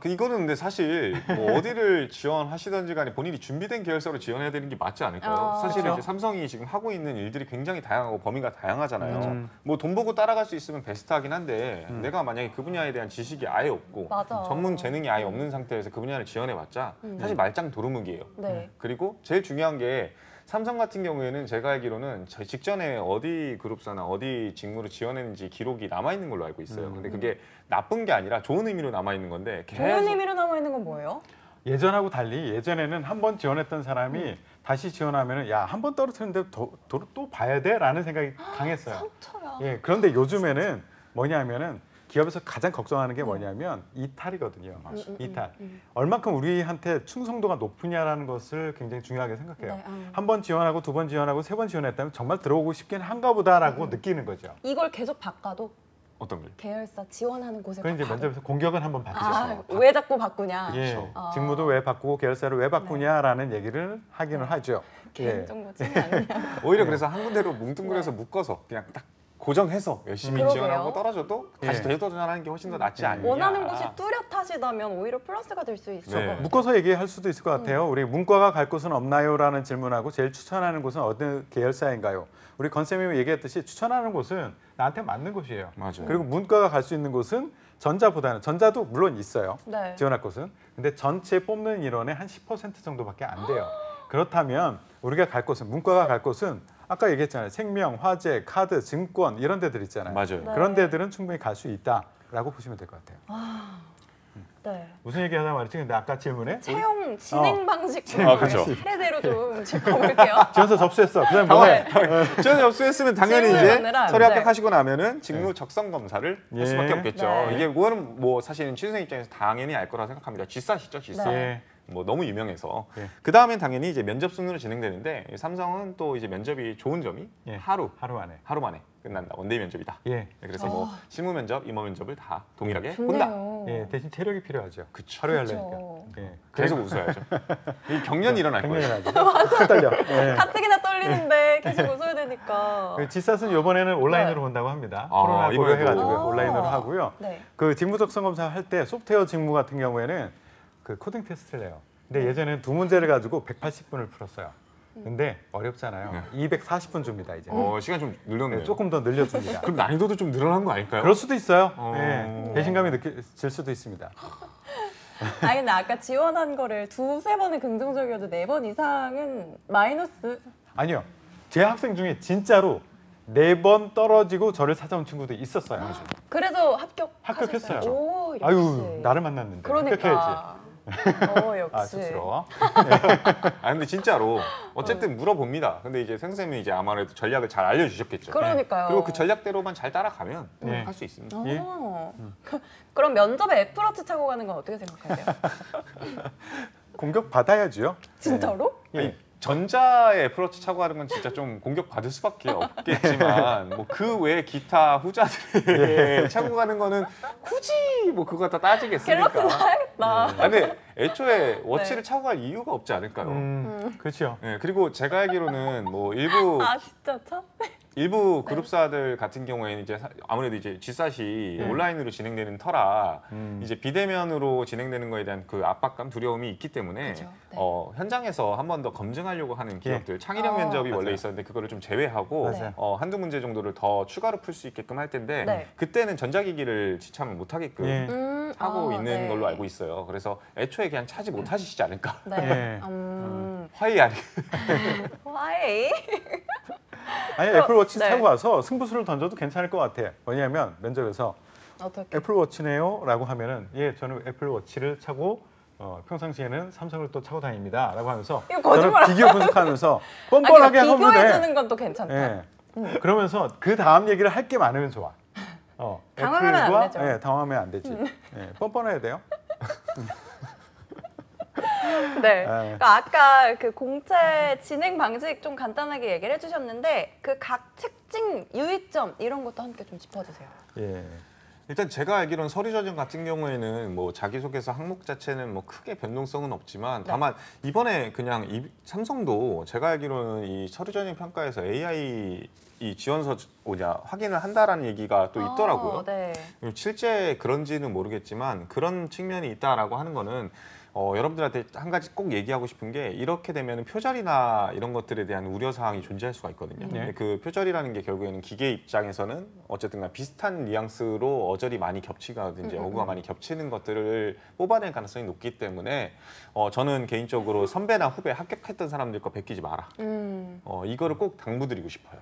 이거는 근데 사실 뭐 어디를 지원하시든지 간에 본인이 준비된 계열사로 지원해야 되는 게 맞지 않을까요? 사실은 그렇죠. 이제 삼성이 지금 하고 있는 일들이 굉장히 다양하고 범위가 다양하잖아요. 그렇죠. 뭐 돈 보고 따라갈 수 있으면 베스트하긴 한데 내가 만약에 그 분야에 대한 지식이 아예 없고 맞아. 전문 재능이 아예 없는 상태에서 그 분야를 지원해봤자 사실 말짱 도루묵이에요. 네. 그리고 제일 중요한 게 삼성 같은 경우에는 제가 알기로는 직전에 어디 그룹사나 어디 직무를 지원했는지 기록이 남아있는 걸로 알고 있어요. 근데 그게 나쁜 게 아니라 좋은 의미로 남아있는 건데 좋은 계속 의미로 남아있는 건 뭐예요? 예전하고 달리 예전에는 한 번 지원했던 사람이 다시 지원하면은 야, 한 번 떨어뜨렸는데 또 봐야 돼? 라는 생각이 강했어요. 상처야. 예, 그런데 요즘에는 뭐냐면은 기업에서 가장 걱정하는 게 뭐냐면 이탈이거든요. 이탈. 얼만큼 우리한테 충성도가 높으냐라는 것을 굉장히 중요하게 생각해요. 네, 한 번 지원하고 두 번 지원하고 세 번 지원했다면 정말 들어오고 싶긴 한가 보다라고 느끼는 거죠. 이걸 계속 바꿔도 어떤 걸? 계열사 지원하는 곳에 그건 이제 가도. 면접에서 공격은 한번 받으셨어요. 왜 자꾸 바꾸냐? 예, 아. 직무도 왜 바꾸고 계열사를 왜 바꾸냐라는 얘기를 하기는 하죠. 예. 개인정보 침해 아니냐? 오히려 그래서 한 군데로 뭉뚱그려서 묶어서 그냥 딱 고정해서 열심히 그러게요. 지원하고 떨어져도 다시 예. 재도전하는 게 훨씬 더 낫지 않냐. 원하는 곳이 뚜렷하시다면 오히려 플러스가 될 수 있죠. 네. 묶어서 얘기할 수도 있을 것 같아요. 우리 문과가 갈 곳은 없나요?라는 질문하고 제일 추천하는 곳은 어느 계열사인가요? 우리 건쌤이 얘기했듯이 추천하는 곳은 나한테 맞는 곳이에요. 맞아요. 그리고 문과가 갈 수 있는 곳은 전자보다는 전자도 물론 있어요. 네. 지원할 곳은. 근데 전체 뽑는 인원의 한 10% 정도밖에 안 돼요. 그렇다면 우리가 갈 곳은 문과가 갈 곳은 아까 얘기했잖아요. 생명, 화재, 카드, 증권 이런 데들 있잖아요. 맞아요. 네. 그런 데들은 충분히 갈 수 있다라고 보시면 될 것 같아요. 네. 무슨 얘기하다 말했지? 근데 아까 질문에 채용 진행 방식 그렇죠. 차례대로 좀 짚어볼게요. 지원서 접수했어. 그다음 뭐해? 지원 접수했으면 당연히 질문을 이제 받느라, 서류 네. 합격하시고 나면은 직무 적성 검사를 예. 할 수밖에 없겠죠. 네. 이게 그거는 뭐 사실은 취준생 입장에서 당연히 알 거라고 생각합니다. G사시죠, G사. 네. 예. 뭐 너무 유명해서 예. 그 다음엔 당연히 이제 면접 순으로 진행되는데 삼성은 또 이제 면접이 좋은 점이 예. 하루 만에. 끝난다. 원데이 면접이다. 예. 그래서 뭐 실무 면접, 임원 면접을 다 동일하게 좋네요. 본다. 예, 대신 체력이 필요하죠. 그쵸. 하루에 그쵸. 하려니까. 예. 계속 웃어야죠. 이 경련이 일어날 거예요. 당연하죠. 떨려. 예. 가뜩이나 떨리는데 계속 웃어야 되니까. 그 지사스는 이번에는 온라인으로 본다고 합니다. 아, 코로나 이번에도. 고려해가지고 아. 온라인으로 하고요. 네. 그 직무 적성 검사 할 때 소프트웨어 직무 같은 경우에는 그 코딩 테스트를 해요. 근데 예전에는 두 문제를 가지고 180분을 풀었어요. 근데 어렵잖아요. 240분 줍니다 이제. 시간 좀 늘렸네요. 네, 조금 더 늘려줍니다. 그럼 난이도도 좀 늘어난 거 아닐까요? 그럴 수도 있어요. 어. 네, 배신감이 느껴질 수도 있습니다. 아니 근데 아까 지원한 거를 2-3번은 긍정적이어도 4번 이상은 마이너스. 아니요. 제 학생 중에 진짜로 4번 떨어지고 저를 찾아온 친구도 있었어요. 그래도 합격했어요. 오, 역시. 아유, 나를 만났는데. 합격해야지. 그러니까. 역시. 아, 쑥스러워. 근데 진짜로 어쨌든 물어봅니다. 근데 이제 선생님이 이제 아무래도 전략을 잘 알려주셨겠죠. 그러니까요. 그리고 그 전략대로만 잘 따라가면 네. 할 수 있습니다. 어. 예. 그럼 면접에 애플워치 차고 가는 건 어떻게 생각하세요? 공격 받아야죠. 진짜로? 예. 아니, 전자의 애플워치 차고 가는 건 진짜 좀 공격받을 수밖에 없겠지만 뭐 그 외에 기타 후자들이 차고 가는 거는 굳이 뭐 그거 다 따지겠습니까? 갤럭시 사야겠다. 근데 애초에 워치를 차고 갈 이유가 없지 않을까요? 그렇죠. 네, 그리고 제가 알기로는 뭐 일부 아 진짜 참? 일부 그룹사들 같은 경우에는 이제 아무래도 이제 G샷이 온라인으로 진행되는 터라 이제 비대면으로 진행되는 거에 대한 그 압박감, 두려움이 있기 때문에 그죠, 네. 현장에서 한 번 더 검증하려고 하는 기업들 창의력 면접이 원래 맞아요. 있었는데 그거를 좀 제외하고 맞아요. 한두 문제 정도를 더 추가로 풀 수 있게끔 할 텐데 네. 그때는 전자기기를 지참을 못 하게끔 예. 하고 있는 네. 걸로 알고 있어요. 그래서 애초에 그냥 차지 못하시지 않을까. 네. 예. 화이아리. 와이. 아니 애플워치 네. 차고 와서 승부수를 던져도 괜찮을 것 같아. 왜냐하면 면접에서 어떻게? 애플워치네요라고 하면은 예 저는 애플워치를 차고 평상시에는 삼성을 또 차고 다닙니다라고 하면서 이거 거짓말 저는 비교 분석하면서 뻔뻔하게 하면 비교해 돼. 주는 건 또 괜찮다. 예. 그러면서 그 다음 얘기를 할 게 많으면 좋아. 당황하면 안 애플과, 되죠. 예, 당황하면 안 되지. 예, 뻔뻔해야 돼요. 네. 그러니까 아까 그 공채 진행 방식 좀 간단하게 얘기를 해주셨는데 그 각 특징, 유의점 이런 것도 함께 좀 짚어주세요. 예. 일단 제가 알기로는 서류 전형 같은 경우에는 뭐 자기소개서 항목 자체는 뭐 크게 변동성은 없지만 다만 이번에 그냥 삼성도 제가 알기로는 이 서류 전형 평가에서 AI 이 지원서 확인을 한다라는 얘기가 또 있더라고요. 네. 실제 그런지는 모르겠지만 그런 측면이 있다라고 하는 거는 여러분들한테 한 가지 꼭 얘기하고 싶은 게 이렇게 되면 표절이나 이런 것들에 대한 우려 사항이 존재할 수가 있거든요. 근데 그 표절이라는 게 결국에는 기계 입장에서는 어쨌든 비슷한 뉘앙스로 어절이 많이 겹치거든지 어구가 많이 겹치는 것들을 뽑아낼 가능성이 높기 때문에 저는 개인적으로 선배나 후배 합격했던 사람들 거 베끼지 마라. 이거를 꼭 당부드리고 싶어요.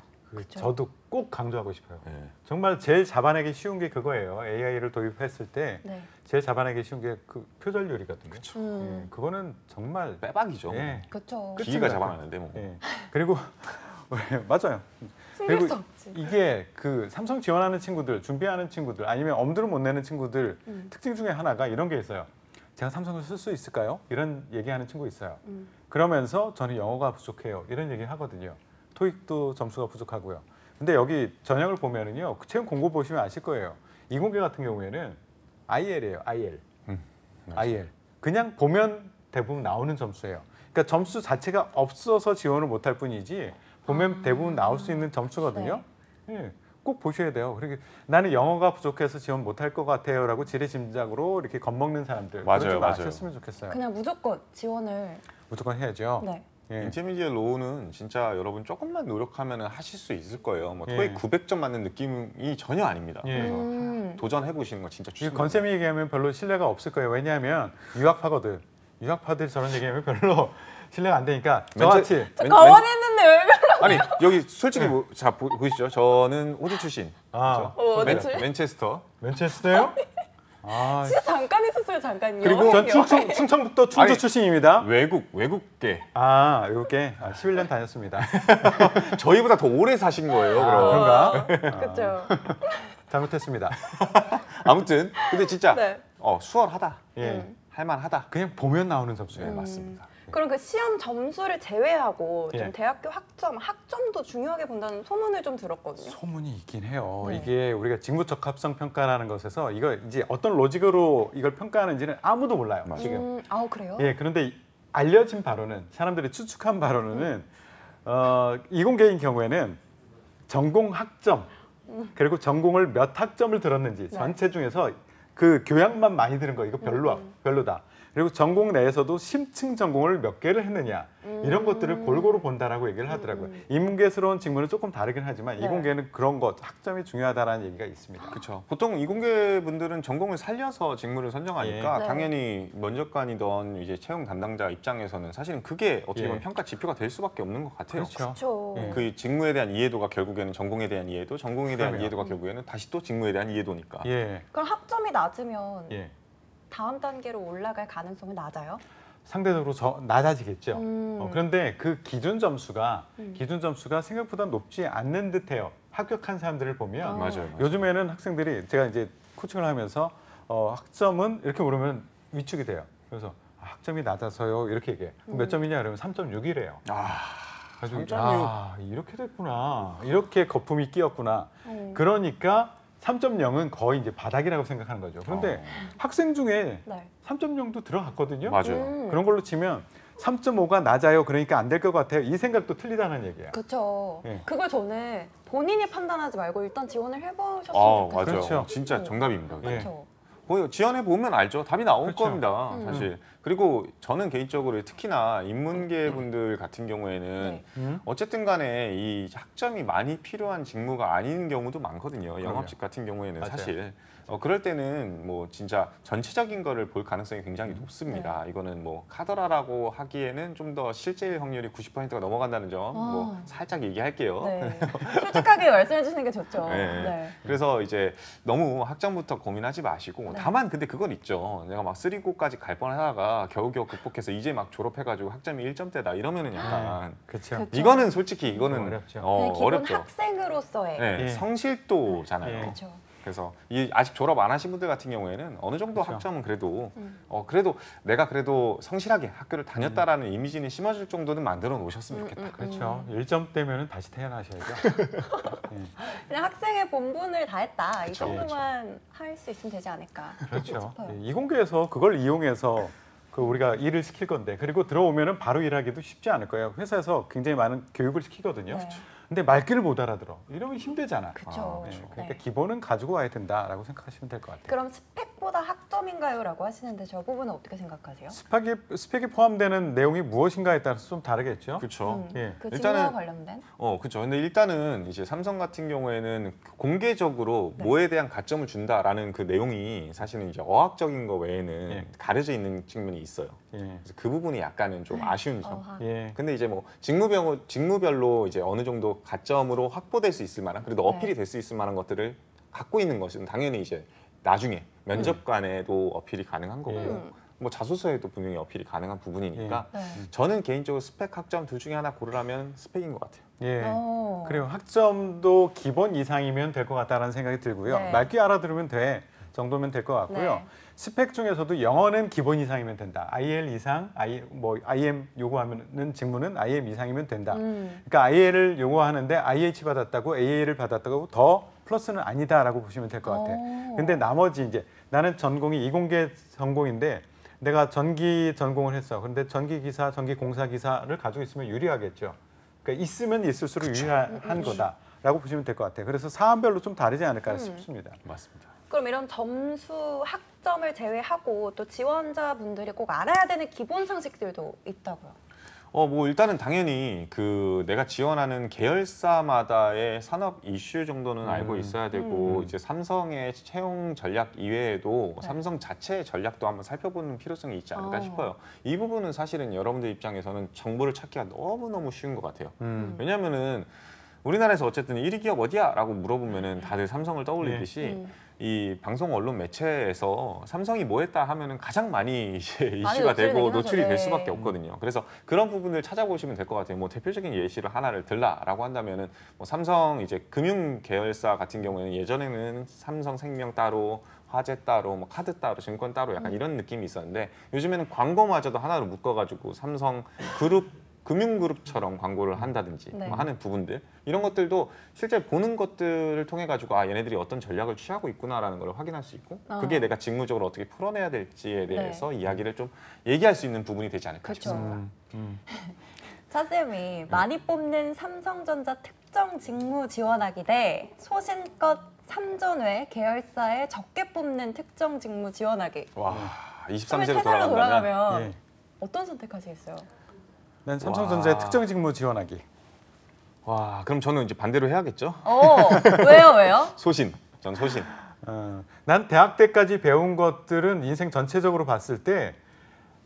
저도 꼭 강조하고 싶어요. 네. 정말 제일 잡아내기 쉬운 게 그거예요. AI를 도입했을 때 네. 제일 잡아내기 쉬운 게 그 표절률이거든요. 그쵸. 예, 그거는 정말 빼박이죠. 예, 그렇죠. 기계가 잡아내는데 뭐. 예. 그리고 맞아요. 숨길 그리고 수 없지. 이게 그 삼성 지원하는 친구들, 준비하는 친구들, 아니면 엄두를 못 내는 친구들 특징 중에 하나가 이런 게 있어요. 제가 삼성을 쓸 수 있을까요? 이런 얘기하는 친구 있어요. 그러면서 저는 영어가 부족해요. 이런 얘기 하거든요. 토익도 점수가 부족하고요. 근데 여기 전형을 보면은요, 채용 공고 보시면 아실 거예요. 이공계 같은 경우에는 IL이에요. IL. 그냥 보면 대부분 나오는 점수예요. 그러니까 점수 자체가 없어서 지원을 못할 뿐이지 보면 대부분 나올 수 있는 점수거든요. 예, 꼭 보셔야 돼요. 그리고 나는 영어가 부족해서 지원 못할 것 같아요라고 지레짐작으로 이렇게 겁먹는 사람들 맞아요, 그거 좀 맞아요. 아셨으면 좋겠어요. 그냥 무조건 지원을. 무조건 해야죠. 네. 예. 인터미디어 로우는 진짜 여러분 조금만 노력하면 하실 수 있을 거예요. 뭐 예. 토익 900점 맞는 느낌이 전혀 아닙니다. 예. 그래서 도전해 보시는 거 진짜 이 추천합니다. 건쌤이 얘기하면 별로 신뢰가 없을 거예요. 왜냐하면 유학파거든. 유학파들이 저런 얘기하면 별로 신뢰가 안 되니까 저같이 저 거원했는데 왜 그러? 아니 여기 솔직히 자 보이시죠? 저는 호주 출신. 아, 어디 출신? 맨체스터. 맨체스터요? 아, 진짜 잠깐 있었어요, 잠깐요. 그리고 전 충청북도 충주 아니, 출신입니다. 외국계. 아, 이렇게 11년 다녔습니다. 저희보다 더 오래 사신 거예요. 그럼. 그런가? 그렇죠. 잘못했습니다. 아무튼 근데 진짜 네. 수월하다. 예. 할만하다. 그냥 보면 나오는 점수예요. 네, 맞습니다. 그럼 그 시험 점수를 제외하고 좀 예. 대학교 학점도 중요하게 본다는 소문을 좀 들었거든요. 소문이 있긴 해요. 네. 이게 우리가 직무적합성 평가라는 것에서 이거 이제 어떤 로직으로 이걸 평가하는지는 아무도 몰라요. 지금. 그래요? 예, 그런데 알려진 바로는 사람들이 추측한 바로는 이공계인 경우에는 전공 학점 그리고 전공을 몇 학점을 들었는지 전체 중에서 그 교양만 많이 들은 거 이거 별로다. 그리고 전공 내에서도 심층 전공을 몇 개를 했느냐 이런 것들을 골고루 본다라고 얘기를 하더라고요. 인문계스러운 직무는 조금 다르긴 하지만 네. 이공계는 그런 것 학점이 중요하다라는 얘기가 있습니다. 그렇죠. 보통 이공계 분들은 전공을 살려서 직무를 선정하니까 네. 당연히 면접관이던 이제 채용 담당자 입장에서는 사실은 그게 어떻게 보면 예. 평가 지표가 될 수밖에 없는 것 같아요. 그렇죠. 그렇죠. 예. 그 직무에 대한 이해도가 결국에는 전공에 대한 이해도, 전공에 대한 그럼요. 이해도가 결국에는 다시 또 직무에 대한 이해도니까. 예, 그럼 학점이 낮으면 예. 다음 단계로 올라갈 가능성은 낮아요? 상대적으로 낮아지겠죠. 음. 그런데 그 기준 점수가 생각보다 높지 않는 듯해요. 합격한 사람들을 보면 맞아요. 요즘에는 학생들이 제가 이제 코칭을 하면서 학점은 이렇게 물으면 위축이 돼요. 그래서 학점이 낮아서요 이렇게 얘기해. 몇 점이냐 그러면 3.6이래요. 아, 그래서 3.6. 아, 이렇게 됐구나. 이렇게 거품이 끼었구나. 음. 그러니까 3.0은 거의 이제 바닥이라고 생각하는 거죠. 그런데 학생 중에 네. 3.0도 들어갔거든요. 맞아요. 그런 걸로 치면 3.5가 낮아요. 그러니까 안 될 것 같아요. 이 생각도 틀리다는 얘기예요. 그렇죠. 예. 그걸 저는 본인이 판단하지 말고 일단 지원을 해보셨으면 맞아요. 좋겠어요. 그렇죠. 진짜 정답입니다. 예. 그렇죠. 지원해 보면 알죠. 답이 나올 그렇죠. 겁니다. 사실. 그리고 저는 개인적으로 특히나 인문계 분들 같은 경우에는 네. 어쨌든 간에 이 학점이 많이 필요한 직무가 아닌 경우도 많거든요. 영업직 같은 경우에는 맞아요. 사실. 그럴 때는 뭐 진짜 전체적인 거를 볼 가능성이 굉장히 높습니다. 이거는 뭐 카더라라고 하기에는 좀 더 실제 확률이 90%가 넘어간다는 점 뭐 살짝 얘기할게요. 네. 솔직하게 말씀해 주시는 게 좋죠. 네. 네. 그래서 이제 너무 학점부터 고민하지 마시고 네. 다만 근데 그건 있죠. 내가 막 쓰리고까지 갈 뻔하다가 겨우겨우 극복해서 이제 막 졸업해가지고 학점이 1점대다 이러면은 약간 그렇죠. 그렇죠. 이거는 솔직히 이거는 어렵죠. 그냥 기본 어렵죠. 학생으로서의 네, 예. 성실도잖아요. 예. 그렇죠. 그래서 아직 졸업 안 하신 분들 같은 경우에는 어느 정도 그렇죠. 학점은 그래도 그래도 내가 그래도 성실하게 학교를 다녔다라는 이미지는 심어줄 정도는 만들어 놓으셨으면 좋겠다. 그렇죠. 1점대면은 다시 태어나셔야죠. 그냥 학생의 본분을 다했다. 이 그쵸, 정도만 할 수 있으면 되지 않을까. 그렇죠. 싶어요. 예, 이공계에서 그걸 이용해서 우리가 일을 시킬 건데 그리고 들어오면은 바로 일하기도 쉽지 않을 거예요. 회사에서 굉장히 많은 교육을 시키거든요. 네. 근데 말귀를 못 알아들어. 이러면 힘들잖아. 그렇죠. 예, 그러니까 네. 기본은 가지고 와야 된다라고 생각하시면 될 것 같아요. 그럼 스펙보다 학점인가요?라고 하시는데 저 부분은 어떻게 생각하세요? 스펙이 포함되는 내용이 무엇인가에 따라서 좀 다르겠죠. 그렇죠. 예. 그 일단은- 직무와 관련된? 그렇죠. 근데 일단은 이제 삼성 같은 경우에는 공개적으로 네. 뭐에 대한 가점을 준다라는 그 내용이 사실은 이제 어학적인 거 외에는 예. 가려져 있는 측면이 있어요. 예. 그래서 그 부분이 약간은 좀 아쉬운 점. 어학. 예. 근데 이제 뭐 직무별로 이제 어느 정도 가점으로 확보될 수 있을 만한 그래도 어필이 네. 될 수 있을 만한 것들을 갖고 있는 것은 당연히 이제 나중에 면접관에도 어필이 가능한 거고 예. 뭐 자소서에도 분명히 어필이 가능한 부분이니까 네. 저는 개인적으로 스펙 학점 둘 중에 하나 고르라면 스펙인 것 같아요. 예. 어. 그리고 학점도 기본 이상이면 될 것 같다는 생각이 들고요. 네. 말귀 알아들으면 돼 정도면 될 것 같고요. 네. 스펙 중에서도 영어는 기본 이상이면 된다. IL 이상, IM 요구하는 직무는 IM 이상이면 된다. 그러니까 IL을 요구하는데 IH 받았다고 AA를 받았다고 더 플러스는 아니다라고 보시면 될 것 같아요. 오. 근데 나머지 이제 나는 전공이 이공계 전공인데 내가 전기 전공을 했어. 그런데 전기기사, 전기공사기사를 가지고 있으면 유리하겠죠. 그러니까 있으면 있을수록 유리한 거다라고 보시면 될 것 같아요. 그래서 사안별로 좀 다르지 않을까 싶습니다. 맞습니다. 그럼 이런 점수, 학점을 제외하고 또 지원자분들이 꼭 알아야 되는 기본 상식들도 있다고요? 뭐 일단은 당연히 그 내가 지원하는 계열사마다의 산업 이슈 정도는 알고 있어야 되고 이제 삼성의 채용 전략 이외에도 네. 삼성 자체의 전략도 한번 살펴보는 필요성이 있지 않을까 싶어요. 이 부분은 사실은 여러분들 입장에서는 정보를 찾기가 너무너무 쉬운 것 같아요. 왜냐면은 우리나라에서 어쨌든 1위 기업 어디야? 라고 물어보면은 다들 삼성을 떠올리듯이 이 방송 언론 매체에서 삼성이 뭐 했다 하면은 가장 많이 이제 이슈가 노출이 되고 되긴 노출이 하죠. 될 네. 수밖에 없거든요. 그래서 그런 부분을 찾아보시면 될 것 같아요. 뭐 대표적인 예시를 하나를 들라라고 한다면은 뭐 삼성 이제 금융 계열사 같은 경우에는 예전에는 삼성생명 따로 화재 따로 뭐 카드 따로 증권 따로 약간 이런 느낌이 있었는데 요즘에는 광고마저도 하나로 묶어가지고 삼성 그룹 금융그룹처럼 광고를 한다든지 네. 뭐 하는 부분들 이런 것들도 실제 보는 것들을 통해 가지고 얘네들이 어떤 전략을 취하고 있구나라는 걸 확인할 수 있고 그게 내가 직무적으로 어떻게 풀어내야 될지에 대해서 이야기를 좀 얘기할 수 있는 부분이 되지 않을까 그렇죠. 싶습니다. 차쌤이 많이 뽑는 삼성전자 특정 직무 지원하기 대 소신껏 삼전외 계열사에 적게 뽑는 특정 직무 지원하기. 와 23세로 23살로 돌아간다면 돌아가면 예. 어떤 선택하시겠어요? 난 삼성전자의 와. 특정 직무 지원하기. 와 그럼 저는 이제 반대로 해야겠죠? 왜요? 소신. 전 소신. 난 대학 때까지 배운 것들은 인생 전체적으로 봤을 때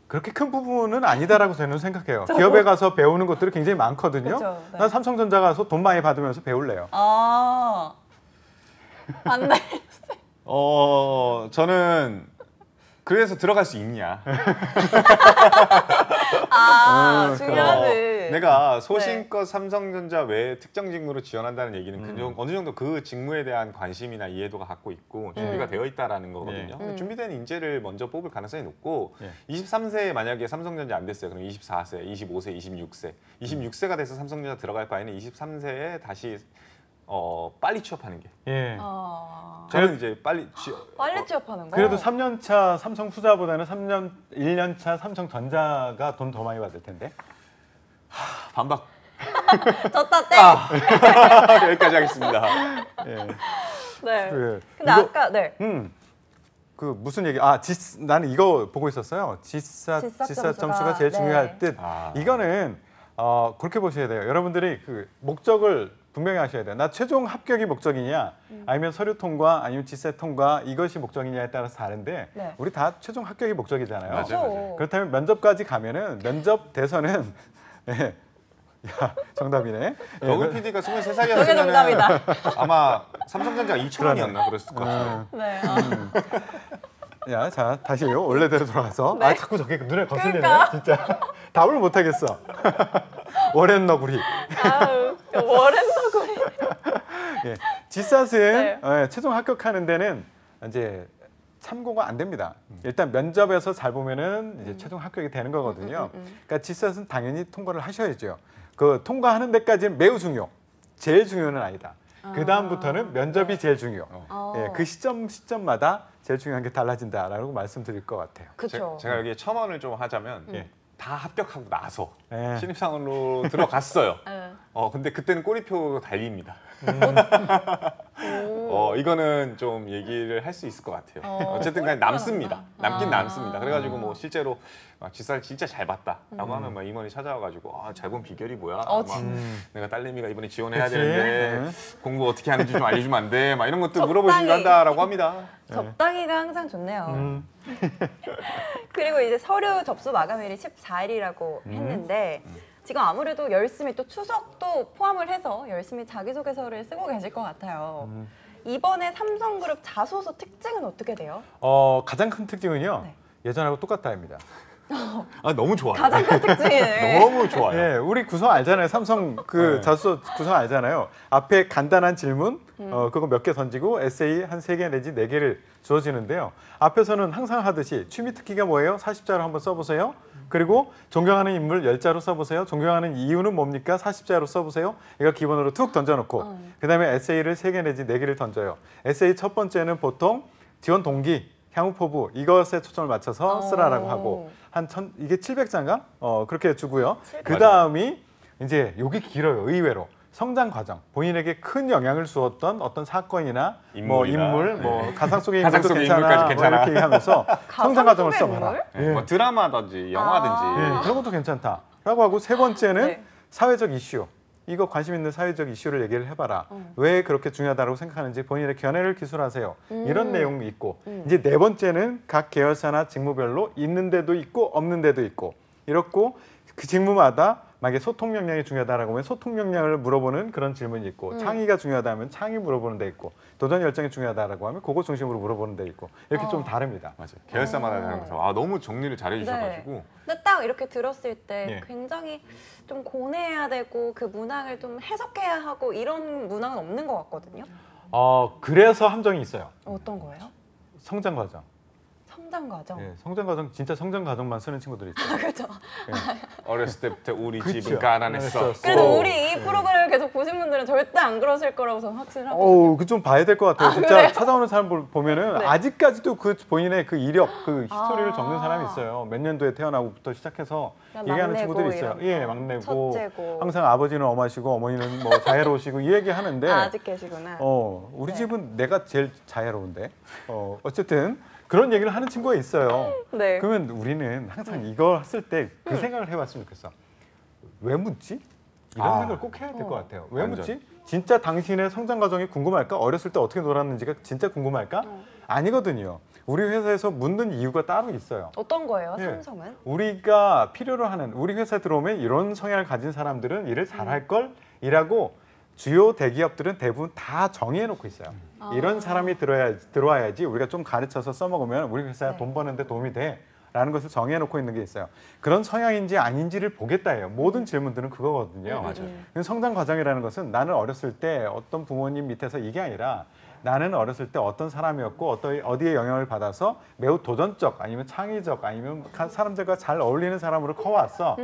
그렇게 큰 부분은 아니다라고 저는 생각해요. 기업에 가서 배우는 것들이 굉장히 많거든요. 그쵸, 네. 난 삼성전자 가서 돈 많이 받으면서 배울래요. 반대. 저는 그래서 들어갈 수 있냐? 중요하지. 내가 소신껏 삼성전자 외에 특정 직무로 지원한다는 얘기는 어느 정도 그 직무에 대한 관심이나 이해도가 갖고 있고 준비가 되어 있다라는 거거든요. 근데 준비된 인재를 먼저 뽑을 가능성이 높고 23세에 만약에 삼성전자 안 됐어요. 그럼 24세, 25세, 26세. 26세가 돼서 삼성전자 들어갈 바에는 23세에 다시 빨리 취업하는 게. 예. 저는 이제 빨리 취업하는 거. 그래도 3년차 삼성 투자보다는 1년차 삼성전자가 돈 더 많이 받을 텐데. 반박. 졌다 땡. 여기까지 하겠습니다. 예. 네. 그, 근데 이거- 아까 네. 그 무슨 얘기? 나는 이거 보고 있었어요. 지사 점수가 점수가, 제일 네. 중요할 듯. 아. 이거는 그렇게 보셔야 돼요. 여러분들이 그 목적을 분명히 하셔야 돼요. 나 최종 합격이 목적이냐, 아니면 서류 통과, 아니면 지세 통과 이것이 목적이냐에 따라서 다른데 네. 우리 다 최종 합격이 목적이잖아요. 맞아요. 그렇죠. 그렇다면 면접까지 가면은 면접 대선은 예. 야, 정답이네. 예, 더글 PD가 저게 23살이었으면 정답이다. 아마 삼성전자가 2천원이었나 그랬을 것 같아요. 네. 야, 자 다시요. 원래대로 돌아가서. 네. 자꾸 저게 눈에 거슬리네. 그러니까. 진짜 답을 못 하겠어. 워렌 너구리. 워렌 너구리. 예, 지사스는 네. 최종 합격하는 데는 이제 참고가 안 됩니다. 일단 면접에서 잘 보면은 이제 최종 합격이 되는 거거든요. 그러니까 지사스는 당연히 통과를 하셔야죠. 그 통과하는 데까지는 매우 중요. 제일 중요는 아니다. 그 다음부터는 면접이 제일 중요. 예, 그 시점마다 제일 중요한 게 달라진다라고 말씀드릴 것 같아요. 그렇죠. 제가 여기에 첨언을 좀 하자면 예. 다 합격하고 나서 예. 신입사원으로 들어갔어요. 네. 근데 그때는 꼬리표 달립니다. 이거는 좀 얘기를 할 수 있을 것 같아요. 어쨌든 간에 남습니다. 남긴 남습니다. 그래가지고 뭐 실제로 지사를 진짜 잘 봤다라고 하면 막 임원이 찾아와가지고 잘 본 비결이 뭐야? 막 내가 딸내미가 이번에 지원해야 그치? 되는데 공부 어떻게 하는지 좀 알려주면 안 돼? 막 이런 것들 적당히. 물어보시기도 한다라고 합니다. 적당히가 항상 좋네요. 그리고 이제 서류 접수 마감일이 14일이라고 했는데 지금 아무래도 열심히 또 추석도 포함을 해서 열심히 자기소개서를 쓰고 계실 것 같아요. 이번에 삼성그룹 자소서 특징은 어떻게 돼요? 가장 큰 특징은요. 네. 예전하고 똑같다입니다. 너무 좋아요. 가장 큰 특징이네. 너무 좋아요. 예, 우리 구성 알잖아요. 삼성 네. 자소서 구성 알잖아요. 앞에 간단한 질문, 그거 몇 개 던지고 에세이 한 3개 내지 4개를 주어지는데요. 앞에서는 항상 하듯이 취미 특기가 뭐예요? 40자로 한번 써보세요. 그리고 존경하는 인물 10자로 써보세요. 존경하는 이유는 뭡니까? 40자로 써보세요. 이거 기본으로 툭 던져놓고 그다음에 에세이를 3개 내지 4개를 던져요. 에세이 첫 번째는 보통 지원 동기, 향후 포부 이것에 초점을 맞춰서 쓰라라고 하고 이게 700자인가? 그렇게 주고요. 그 다음이 이제 여기 길어요. 의외로 성장 과정, 본인에게 큰 영향을 주었던 어떤 사건이나 뭐 인물이나, 인물, 뭐 네. 가상 속의 가상 인물도 속의 괜찮아, 인물까지 뭐 괜찮아. 이렇게 얘기하면서 성장 과정을 속의 써봐라. 인물? 네, 뭐 드라마든지 영화든지 예, 그런 것도 괜찮다라고 하고 세 번째는 네. 사회적 이슈. 이거 관심 있는 사회적 이슈를 얘기를 해봐라. 왜 그렇게 중요하다고 생각하는지 본인의 견해를 기술하세요. 이런 내용이 있고 이제 네 번째는 각 계열사나 직무별로 있는 데도 있고 없는 데도 있고 이렇고 그 직무마다 만약에 소통 역량이 중요하다라고 하면 소통 역량을 물어보는 그런 질문이 있고 창의가 중요하다면 창의 물어보는 데 있고 도전 열정이 중요하다라고 하면 그거 중심으로 물어보는 데 있고 이렇게 좀 다릅니다. 맞아요. 계열사마다 다르면서 너무 정리를 잘해 주셔가지고 근데 딱 이렇게 들었을 때 예. 굉장히 좀 고뇌해야 되고 그 문항을 좀 해석해야 하고 이런 문항은 없는 것 같거든요. 그래서 함정이 있어요. 어떤 거예요? 성장 과정. 성장 과정. 예, 성장 과정 진짜 성장 과정만 쓰는 친구들이 있어요. 그렇죠. 어렸을 때부터 우리 그쵸. 집은 가난했어. 그래도 우리 이 프로그램을 계속 보신 분들은 절대 안 그러실 거라고 저는 확신하거든요. 그 좀 봐야 될 것 같아요. 진짜 그래요? 찾아오는 사람 보면은 네. 아직까지도 그 본인의 그 이력, 그 히스토리를 적는 사람이 있어요. 몇 년도에 태어나고부터 시작해서 그러니까 얘기하는 막내고 친구들이 있어요. 이런 예, 거. 막내고 첫째고. 항상 아버지는 엄하시고 어머니는 뭐 자애로우시고 이 얘기하는데 아직 계시구나. 우리 네. 집은 내가 제일 자애로운데 어쨌든 그런 얘기를 하는 친구가 있어요. 네. 그러면 우리는 항상 이걸 했을 때 그 생각을 해봤으면 좋겠어. 왜 묻지? 이런 아. 생각을 꼭 해야 될 것 같아요. 왜 완전. 묻지? 진짜 당신의 성장 과정이 궁금할까? 어렸을 때 어떻게 놀았는지가 진짜 궁금할까? 아니거든요. 우리 회사에서 묻는 이유가 따로 있어요. 어떤 거예요, 예. 삼성은? 우리가 필요로 하는 우리 회사에 들어오면 이런 성향을 가진 사람들은 일을 잘할 걸 이라고 주요 대기업들은 대부분 다 정의해 놓고 있어요. 아. 이런 사람이 들어와야지 우리가 좀 가르쳐서 써먹으면 우리 회사에 네. 돈 버는데 도움이 돼. 라는 것을 정해 놓고 있는 게 있어요. 그런 성향인지 아닌지를 보겠다예요. 모든 질문들은 그거거든요. 맞아요. 성장 과정이라는 것은 나는 어렸을 때 어떤 부모님 밑에서 이게 아니라 나는 어렸을 때 어떤 사람이었고 어디에 영향을 받아서 매우 도전적 아니면 창의적 아니면 사람들과 잘 어울리는 사람으로 커왔어.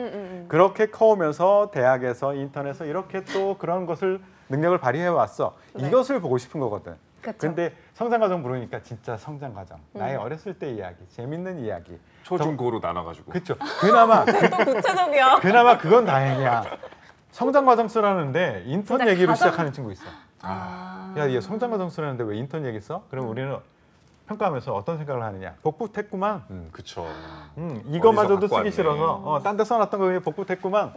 그렇게 커오면서 대학에서 인턴에서 이렇게 또 그런 것을 능력을 발휘해 왔어. 네. 이것을 보고 싶은 거거든. 그쵸. 근데 성장 과정 물으니까 진짜 성장 과정. 나의 어렸을 때 이야기, 재밌는 이야기. 초중고로 나눠가지고. 그렇죠. 그나마 또 구체적이야. 그나마 그건 다행이야. 성장 과정 쓰라는데 인턴 진짜 얘기로 가장- 시작하는 친구 있어. 아. 야, 얘 성장 과정 쓰라는데 왜 인턴 얘기 써? 그럼 우리는 평가하면서 어떤 생각을 하느냐? 복붙했구만. 그쵸. 이거마저도 어디서 갖고 쓰기 싫어서 딴 데 써놨던 거 그냥 복붙했구만.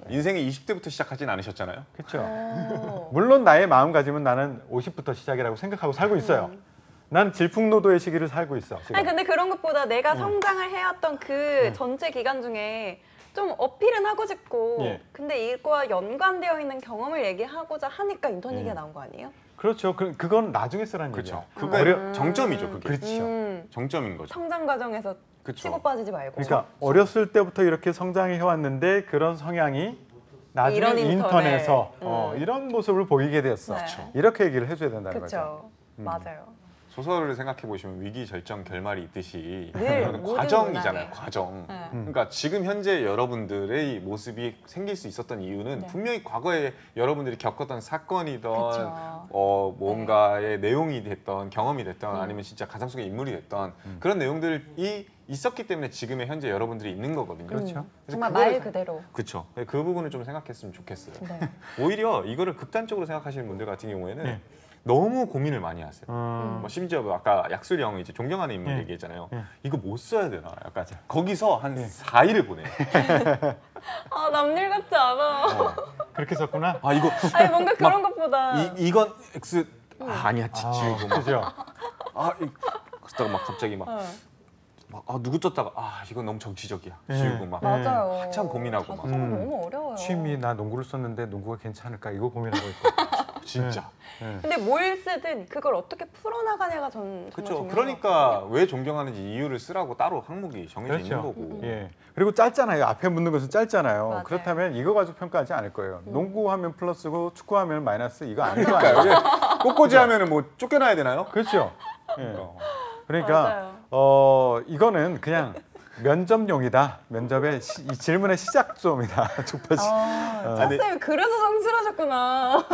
인생이 20대부터 시작하진 않으셨잖아요. 그렇죠. 오. 물론 나의 마음가짐은 나는 50부터 시작이라고 생각하고 살고 있어요. 난 질풍노도의 시기를 살고 있어. 지금. 아니 근데 그런 것보다 내가 성장을 해왔던 그 전체 기간 중에 좀 어필은 하고 싶고 예. 근데 이거와 연관되어 있는 경험을 얘기하고자 하니까 인턴 예. 얘기가 나온 거 아니에요? 그렇죠. 그건 나중에 쓰라는 그렇죠. 얘기야. 그게 정점이죠, 그게. 그렇죠. 정점인 거죠. 성장 과정에서 그쵸. 치고 빠지지 말고 그러니까 어렸을 때부터 이렇게 성장해 왔는데 그런 성향이 나중에 이런 인턴에서 인턴에. 이런 모습을 보이게 됐어. 그렇죠. 이렇게 얘기를 해줘야 된다는 거죠. 그렇죠. 맞아요. 소설을 생각해 보시면 위기 절정 결말이 있듯이 늘 이거는 모든 과정이잖아요. 문학에. 과정. 네. 그러니까 지금 현재 여러분들의 모습이 생길 수 있었던 이유는 네. 분명히 과거에 여러분들이 겪었던 사건이든 그쵸. 뭔가의 내용이 됐던 경험이 됐던 아니면 진짜 가상 속의 인물이 됐던 그런 내용들이 있었기 때문에 지금의 현재 여러분들이 있는 거거든요. 그렇죠. 정말 그거를 말 그대로. 그렇죠. 그 부분을 좀 생각했으면 좋겠어요. 네. 오히려 이거를 극단적으로 생각하시는 분들 같은 경우에는 네. 너무 고민을 많이 하세요. 음. 뭐 심지어 아까 약술형 이제 존경하는 인물 네. 얘기했잖아요. 네. 이거 못 써야 되나? 약간 거기서 한 4일을 보내요. 아 남일 같지 않아. 그렇게 썼구나. 아 이거 아니 뭔가 그런 것보다 이건 X 아니야 지우고 막 그죠. 그러다가 막 갑자기 막, 어. 누구 떴다가 이건 너무 정치적이야 네. 지우고 막 맞아요. 한참 고민하고 막. 자소서는 너무 어려워요. 취미 나 농구를 썼는데 농구가 괜찮을까 이거 고민하고 있고. 진짜. 네. 근데 뭘 쓰든 그걸 어떻게 풀어나가냐가 전 정말 그렇죠. 중요한 것 그러니까 같거든요. 왜 존경하는지 이유를 쓰라고 따로 항목이 정해져 있는 그렇죠. 거고. 예. 그리고 짧잖아요. 앞에 묻는 것은 짧잖아요. 맞아요. 그렇다면 이거 가지고 평가하지 않을 거예요. 농구하면 플러스고 축구하면 마이너스 이거 아닐 거 그러니까 아니에요. 이게 꽃꽂이 하면은 뭐 쫓겨나야 되나요? 그렇죠. 예. 어. 그러니까 이거는 그냥 면접용이다. 면접의 이 질문의 시작점이다. 족파지. 차쌤 그래서 성실하셨구나.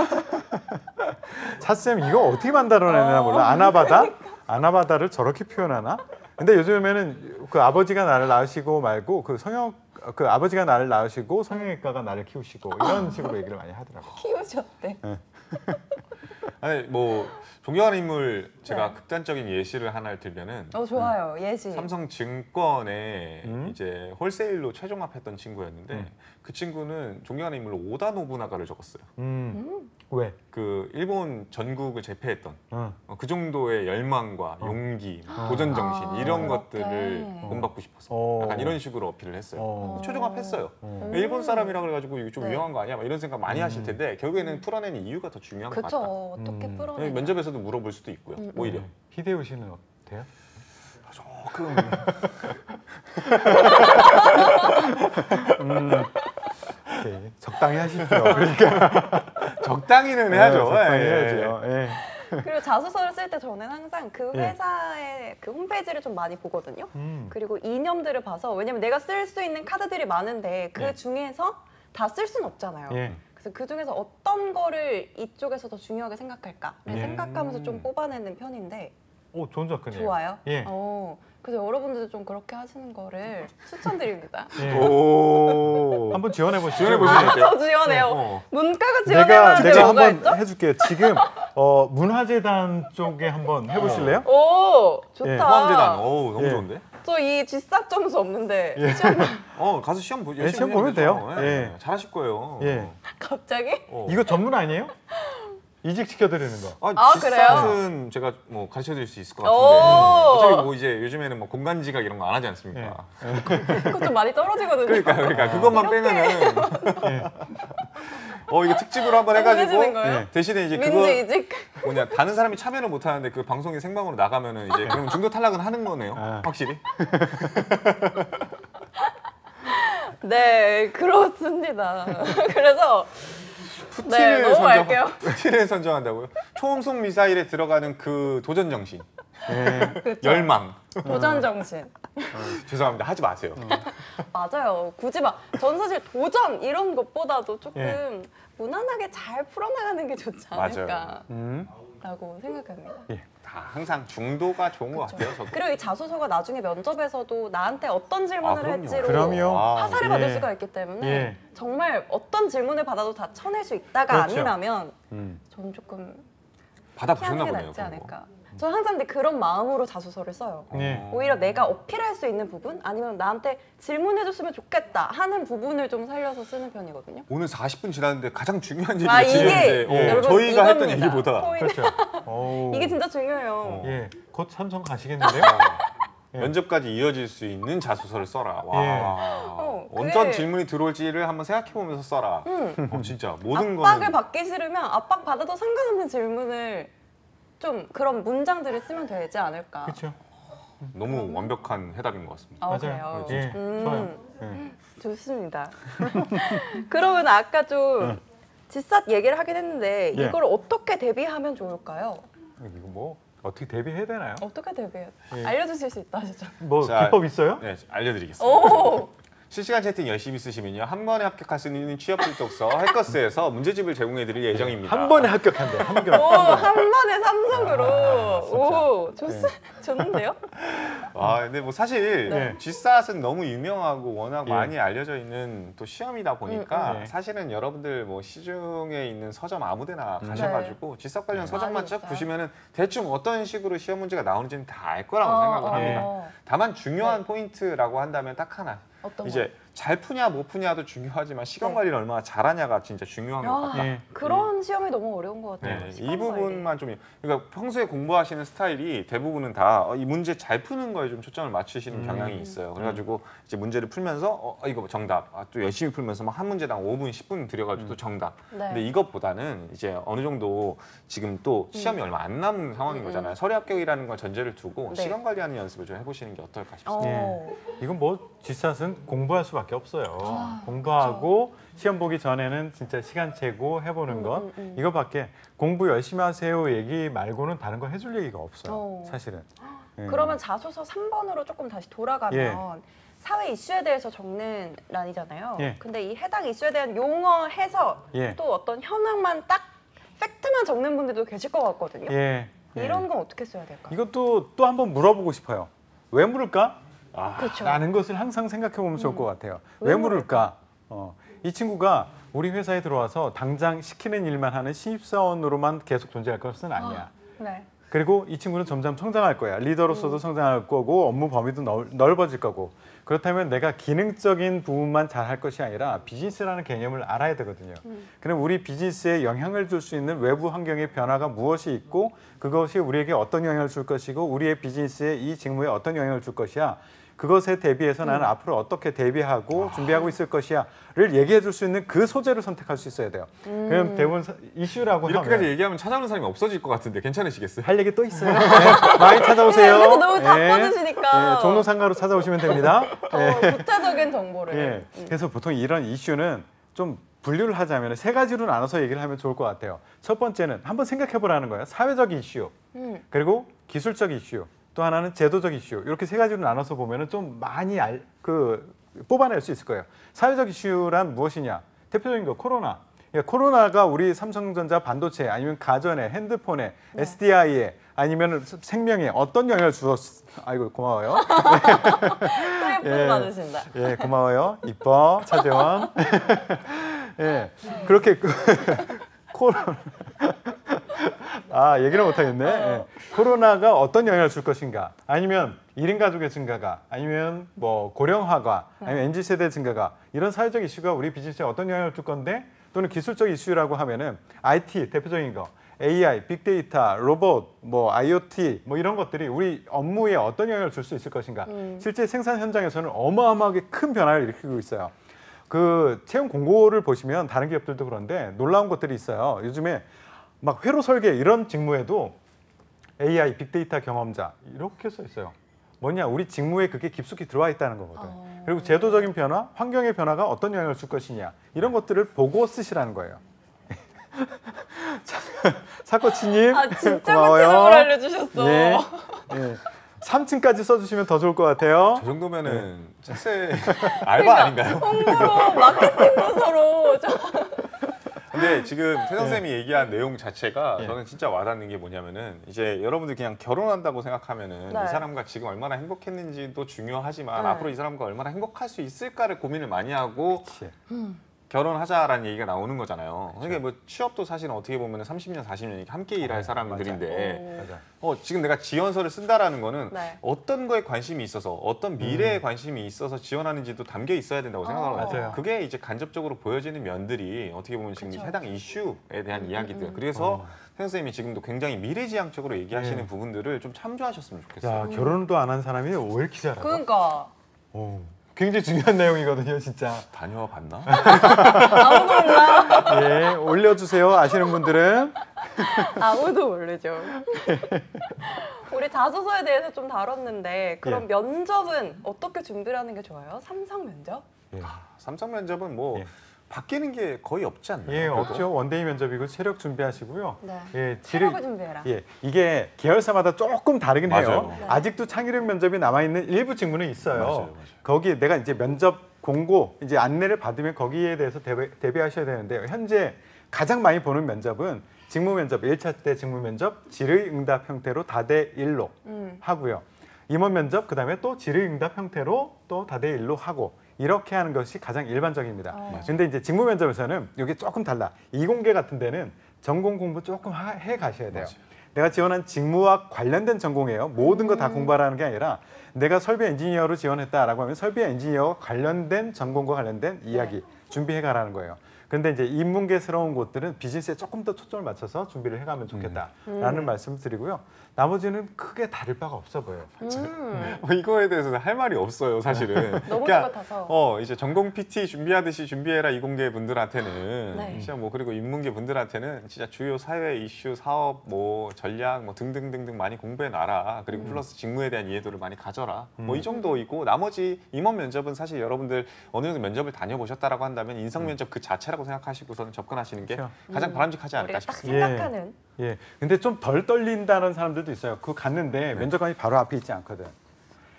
차쌤 이거 어떻게 만들어내나 몰라. 아나바다? 아나바다를 저렇게 표현하나? 근데 요즘에는 그 아버지가 나를 낳으시고 말고 그 아버지가 나를 낳으시고 성형외과가 나를 키우시고 이런 식으로 얘기를 많이 하더라고요. 키우셨대. 아니 뭐 존경하는 인물 제가 네. 극단적인 예시를 하나를 들면은 좋아요. 예시. 삼성증권에 이제 홀세일로 최종합했던 친구였는데 그 친구는 존경하는 인물로 오다 노부나가를 적었어요. 왜? 그 일본 전국을 제패했던 어. 그 정도의 열망과 용기, 도전 정신 이런 그렇게. 것들을 본받고 싶어서 어. 약간 이런 식으로 어필을 했어요. 어. 최종합했어요. 일본 사람이라 그래가지고 이거 좀 네. 위험한 거 아니야? 막 이런 생각 많이 하실 텐데 결국에는 풀어내는 이유가 더 중요한 것 그쵸. 같다. 어떻게 풀어내? 면접에서도 물어볼 수도 있고요. 오히려. 히데요시는 어때요? 조금 오케이. 적당히 하십시오. 그러니까 적당히는 해야죠. 적당히 예. 해야죠. 예. 그리고 자소서를 쓸 때 저는 항상 그 예. 회사의 그 홈페이지를 좀 많이 보거든요. 음. 그리고 이념들을 봐서 왜냐면 내가 쓸 수 있는 카드들이 많은데 그 예. 중에서 다 쓸 수는 없잖아요. 예. 그래서 그 중에서 어떤 거를 이쪽에서 더 중요하게 생각할까를 예. 생각하면서 좀 뽑아내는 편인데 좋은 접근이에요. 좋아요. 예. 그래서 여러분들도 좀 그렇게 하시는 거를 추천드립니다. 예. 오. 한번 지원해 보시죠. 지원해 보시면 어때요? 저 지원해요. 어. 문과가 지원해봤는데 내가 뭐가 한번 있죠? 해줄게요. 지금 문화재단 쪽에 한번 해보실래요? 오, 좋다. 예. 포함재단. 오, 너무 예. 좋은데? 저 이 G싹 점수 없는데 가서 시험 열심히 시험 해야 보면 되죠. 돼요. 예. 예. 잘하실 거예요. 예. 갑자기? 이거 전문 아니에요? 이직 시켜드리는 거. 아, 그래요? G샷은 제가 뭐 가르쳐 드릴 수 있을 것 같은데. 오. 어차피 뭐 이제 요즘에는 뭐 공간 지각 이런 거 안 하지 않습니까? 그거 좀 많이 떨어지거든요. 그러니까 그것만 빼면은 이거 특집으로 한번 보내주는 해가지고 거예요? 대신에 이제 민지 그거 이직. 뭐냐 다른 사람이 참여를 못 하는데 그 방송이 생방으로 나가면은 이제 그러면 중도 탈락은 하는 거네요. 아. 확실히. 네, 그렇습니다. 그래서 푸틴을 넘어갈게요. 푸틴을 선정한다고요? 초음속 미사일에 들어가는 그 도전 정신, 예. 열망. 도전 정신. 죄송합니다. 하지 마세요. 맞아요. 굳이 막 전 사실 도전 이런 것보다도 조금 예. 무난하게 잘 풀어나가는 게 좋지 않을까라고 음. 생각합니다. 다 항상 중도가 좋은 것 같아요. 저도. 그리고 이 자소서가 나중에 면접에서도 나한테 어떤 질문을 그럼요. 할지로 그럼요. 화살을 받을 예. 수가 있기 때문에 예. 정말 어떤 질문을 받아도 다 쳐낼 수 있다가 그렇죠. 아니라면 음. 저는 조금 받아보셨나 피하는 게 보네요. 낫지 그런 거. 않을까. 저는 항상 근데 그런 마음으로 자소서를 써요. 예. 오히려 내가 어필할 수 있는 부분 아니면 나한테 질문해줬으면 좋겠다 하는 부분을 좀 살려서 쓰는 편이거든요. 오늘 40분 지났는데 가장 중요한 얘기가 아, 지금 이게 이제 여러분 저희가 했던 이겁니다. 얘기보다 포인트. 그렇죠. 오. 이게 진짜 중요해요. 예. 곧 삼성 가시겠는데요? 예. 면접까지 이어질 수 있는 자소서를 써라. 와. 예. 그게- 어떤 질문이 들어올지를 한번 생각해 보면서 써라. 진짜 모든 압박을 거는 받기 싫으면 압박 받아도 상관없는 질문을 좀 그런 문장들을 쓰면 되지 않을까. 그렇죠. 너무 완벽한 해답인 것 같습니다. 아, 맞아요. 그래요. 예. 좋아요. 예. 좋습니다. 그러면 아까 좀 지삿 얘기를 하긴 했는데 예. 이걸 어떻게 대비하면 좋을까요? 이거 뭐 어떻게 대비해야 되나요? 어떻게 대비해요? 예. 알려주실 수 있다 하시죠? 뭐 자, 기법 있어요? 네, 알려드리겠습니다. 오! 실시간 채팅 열심히 쓰시면요. 한 번에 합격할 수 있는 취업 필독서 해커스에서 문제집을 제공해드릴 예정입니다. 한 번에 합격한대요. 한 번. 오, 한 번에 삼성으로. 아, 진짜. 오, 좋은데요? 근데 뭐 사실 네. G샷은 너무 유명하고 워낙 예. 많이 알려져 있는 또 시험이다 보니까 예. 사실은 여러분들 뭐 시중에 있는 서점 아무데나 가셔가지고 G샷 관련 서점만 많이 쭉 있어요. 보시면은 대충 어떤 식으로 시험 문제가 나오는지는 다 알 거라고 생각을 합니다. 다만 중요한 포인트라고 한다면 딱 하나. 어떤 이제 잘 푸냐 못 푸냐도 중요하지만 시간 네. 관리를 얼마나 잘하냐가 진짜 중요한 것 같아요. 예. 그런 시험이 너무 어려운 것 같아요. 네, 시간 이 부분만 좀 그러니까 평소에 공부하시는 스타일이 대부분은 다 이 문제 잘 푸는 거에 좀 초점을 맞추시는 경향이 있어요. 그래가지고 이제 문제를 풀면서 이거 정답, 또 열심히 풀면서 막 한 문제당 5분, 10분 들여가지고 또 정답. 네. 근데 이것보다는 이제 어느 정도 지금 또 시험이 얼마 안 남은 상황인 거잖아요. 서류 합격이라는 걸 전제를 두고 네. 시간 관리하는 연습을 좀 해보시는 게 어떨까 싶습니다. 어. 이건 뭐 G샷은 공부할 수밖에 없어요. 공부하고 시험 보기 전에는 진짜 시간 재고 해보는 것 이거밖에 공부 열심히 하세요 얘기 말고는 다른 거 해줄 얘기가 없어요. 사실은. 예. 그러면 자소서 3번으로 조금 다시 돌아가면 예. 사회 이슈에 대해서 적는 란이잖아요. 예. 근데 이 해당 이슈에 대한 용어 해서 예. 또 어떤 현황만 딱 팩트만 적는 분들도 계실 것 같거든요. 예. 예. 이런 건 어떻게 써야 될까요? 이것도 또 한번 물어보고 싶어요. 왜 물을까? 그렇죠. 라는 것을 항상 생각해 보면 좋을 것 같아요. 왜 왜 물을까? 이 친구가 우리 회사에 들어와서 당장 시키는 일만 하는 신입사원으로만 계속 존재할 것은 아니야. 네. 그리고 이 친구는 점점 성장할 거야. 리더로서도 성장할 거고 업무 범위도 넓어질 거고. 그렇다면 내가 기능적인 부분만 잘할 것이 아니라 비즈니스라는 개념을 알아야 되거든요. 그럼 우리 비즈니스에 영향을 줄 수 있는 외부 환경의 변화가 무엇이 있고 그것이 우리에게 어떤 영향을 줄 것이고 우리의 비즈니스에 이 직무에 어떤 영향을 줄 것이야. 그것에 대비해서 나는 앞으로 어떻게 대비하고 준비하고 있을 것이야를 얘기해 줄 수 있는 그 소재를 선택할 수 있어야 돼요. 그럼 대부분 이슈라고 이렇게까지 하면 얘기하면 찾아오는 사람이 없어질 것 같은데 괜찮으시겠어요? 할 얘기 또 있어요. 네, 많이 찾아오세요. 그래서 너무 다 네. 뻗으시니까. 네, 종로상가로 찾아오시면 됩니다. 구체적인 정보를. 예. 그래서 보통 이런 이슈는 좀 분류를 하자면 세 가지로 나눠서 얘기를 하면 좋을 것 같아요. 첫 번째는 한번 생각해 보라는 거예요. 사회적 이슈, 그리고 기술적 이슈, 또 하나는 제도적 이슈. 이렇게 세 가지로 나눠서 보면은 좀 많이 뽑아낼 수 있을 거예요. 사회적 이슈란 무엇이냐? 대표적인 거 코로나. 그러니까 코로나가 우리 삼성전자 반도체 아니면 가전에 핸드폰에 네. SDI에 아니면 생명에 어떤 영향을 주었? 아이고 고마워요. 또 예쁨 받으신다. 예, 고마워요. 이뻐 차재원. 예, 그렇게 코로나 얘기를 못 하겠네. 예. 코로나가 어떤 영향을 줄 것인가? 아니면 1인 가족의 증가가, 아니면 뭐 고령화가, 아니면 MZ 세대 증가가 이런 사회적 이슈가 우리 비즈니스에 어떤 영향을 줄 건데 또는 기술적 이슈라고 하면은 IT 대표적인 거. AI, 빅데이터, 로봇, 뭐 IoT 뭐 이런 것들이 우리 업무에 어떤 영향을 줄 수 있을 것인가. 실제 생산 현장에서는 어마어마하게 큰 변화를 일으키고 있어요. 그 채용 공고를 보시면 다른 기업들도 그런데 놀라운 것들이 있어요. 요즘에 막 회로 설계 이런 직무에도 AI, 빅데이터 경험자 이렇게 써 있어요. 뭐냐, 우리 직무에 그게 깊숙이 들어와 있다는 거거든. 그리고 제도적인 변화, 환경의 변화가 어떤 영향을 줄 것이냐 이런 것들을 보고 쓰시라는 거예요. 사코치님 아 진짜 고마워요. 구체적으로 알려주셨어. 예, 예. 3층까지 써주시면 더 좋을 것 같아요. 저 정도면은 책세 알바 아닌가요? 홍보로 마케팅으로 서로 근데 지금 태성 쌤이 얘기한 내용 자체가 예. 저는 진짜 와닿는 게 뭐냐면은 이제 여러분들 그냥 결혼한다고 생각하면은 네. 이 사람과 지금 얼마나 행복했는지도 중요하지만 네. 앞으로 이 사람과 얼마나 행복할 수 있을까를 고민을 많이 하고 그치. 결혼하자라는 얘기가 나오는 거잖아요. 그러니까 뭐 취업도 사실은 어떻게 보면 30년, 40년 함께 일할 사람들인데 맞아. 지금 내가 지원서를 쓴다라는 거는 네. 어떤 거에 관심이 있어서 어떤 미래에 관심이 있어서 지원하는지도 담겨 있어야 된다고 생각하거든요. 맞아요. 그게 이제 간접적으로 보여지는 면들이 어떻게 보면 지금 그쵸. 해당 이슈에 대한 이야기들. 그래서 선생님이 지금도 굉장히 미래지향적으로 얘기하시는 네. 부분들을 좀 참조하셨으면 좋겠어요. 야, 결혼도 안 한 사람이 왜 이렇게 잘하죠? 그러니까 오, 굉장히 중요한 내용이거든요, 진짜. 다녀와 봤나? 아무도 몰라. 예, 올려주세요. 아시는 분들은. 아무도 모르죠. 우리 자소서에 대해서 좀 다뤘는데 그럼 예. 면접은 어떻게 준비를 하는 게 좋아요? 삼성 면접? 예, 삼성 면접은 뭐 예. 바뀌는 게 거의 없지 않나요? 예, 그래도? 없죠. 원데이 면접이고 체력 준비하시고요. 네. 예, 체력을 준비해라. 예, 이게 계열사마다 조금 다르긴 해요. 맞아요. 네. 아직도 창의력 면접이 남아 있는 일부 직무는 있어요. 맞아요. 거기에 내가 이제 면접 공고 이제 안내를 받으면 거기에 대해서 대비하셔야 되는데 현재 가장 많이 보는 면접은 직무 면접, 1차 때 직무 면접, 질의응답 형태로 다대 1로 하고요. 임원 면접 그다음에 또 질의응답 형태로 또 다대 1로 하고 이렇게 하는 것이 가장 일반적입니다. 근데 이제 직무 면접에서는 이게 조금 달라. 이공계 같은 데는 전공 공부 조금 해 가셔야 돼요. 맞아요. 내가 지원한 직무와 관련된 전공이에요. 모든 거 다 공부하라는 게 아니라 내가 설비 엔지니어로 지원했다라고 하면 설비 엔지니어와 관련된 전공과 관련된 이야기 준비해 가라는 거예요. 그런데 이제 인문계스러운 곳들은 비즈니스에 조금 더 초점을 맞춰서 준비를 해가면 좋겠다라는 말씀 드리고요. 나머지는 크게 다를 바가 없어 보여요. 이거에 대해서는 할 말이 없어요, 사실은. 너무 그러니까 똑같아서. 이제 전공 PT 준비하듯이 준비해라 이공계 분들한테는 네. 진짜 뭐 그리고 인문계 분들한테는 진짜 주요 사회 이슈, 사업, 뭐 전략, 뭐 등등등등 많이 공부해 놔라. 그리고 플러스 직무에 대한 이해도를 많이 가져라. 뭐 이 정도이고 나머지 임원 면접은 사실 여러분들 어느 정도 면접을 다녀보셨다라고 한다면 인성 면접 그 자체라고 생각하시고서는 접근하시는 게 그렇죠. 가장 바람직하지 않을까 우리가 딱 싶습니다. 생각하는. 예, 근데 좀 덜 떨린다는 사람들도 있어요. 그거 갔는데 면접관이 바로 앞에 있지 않거든.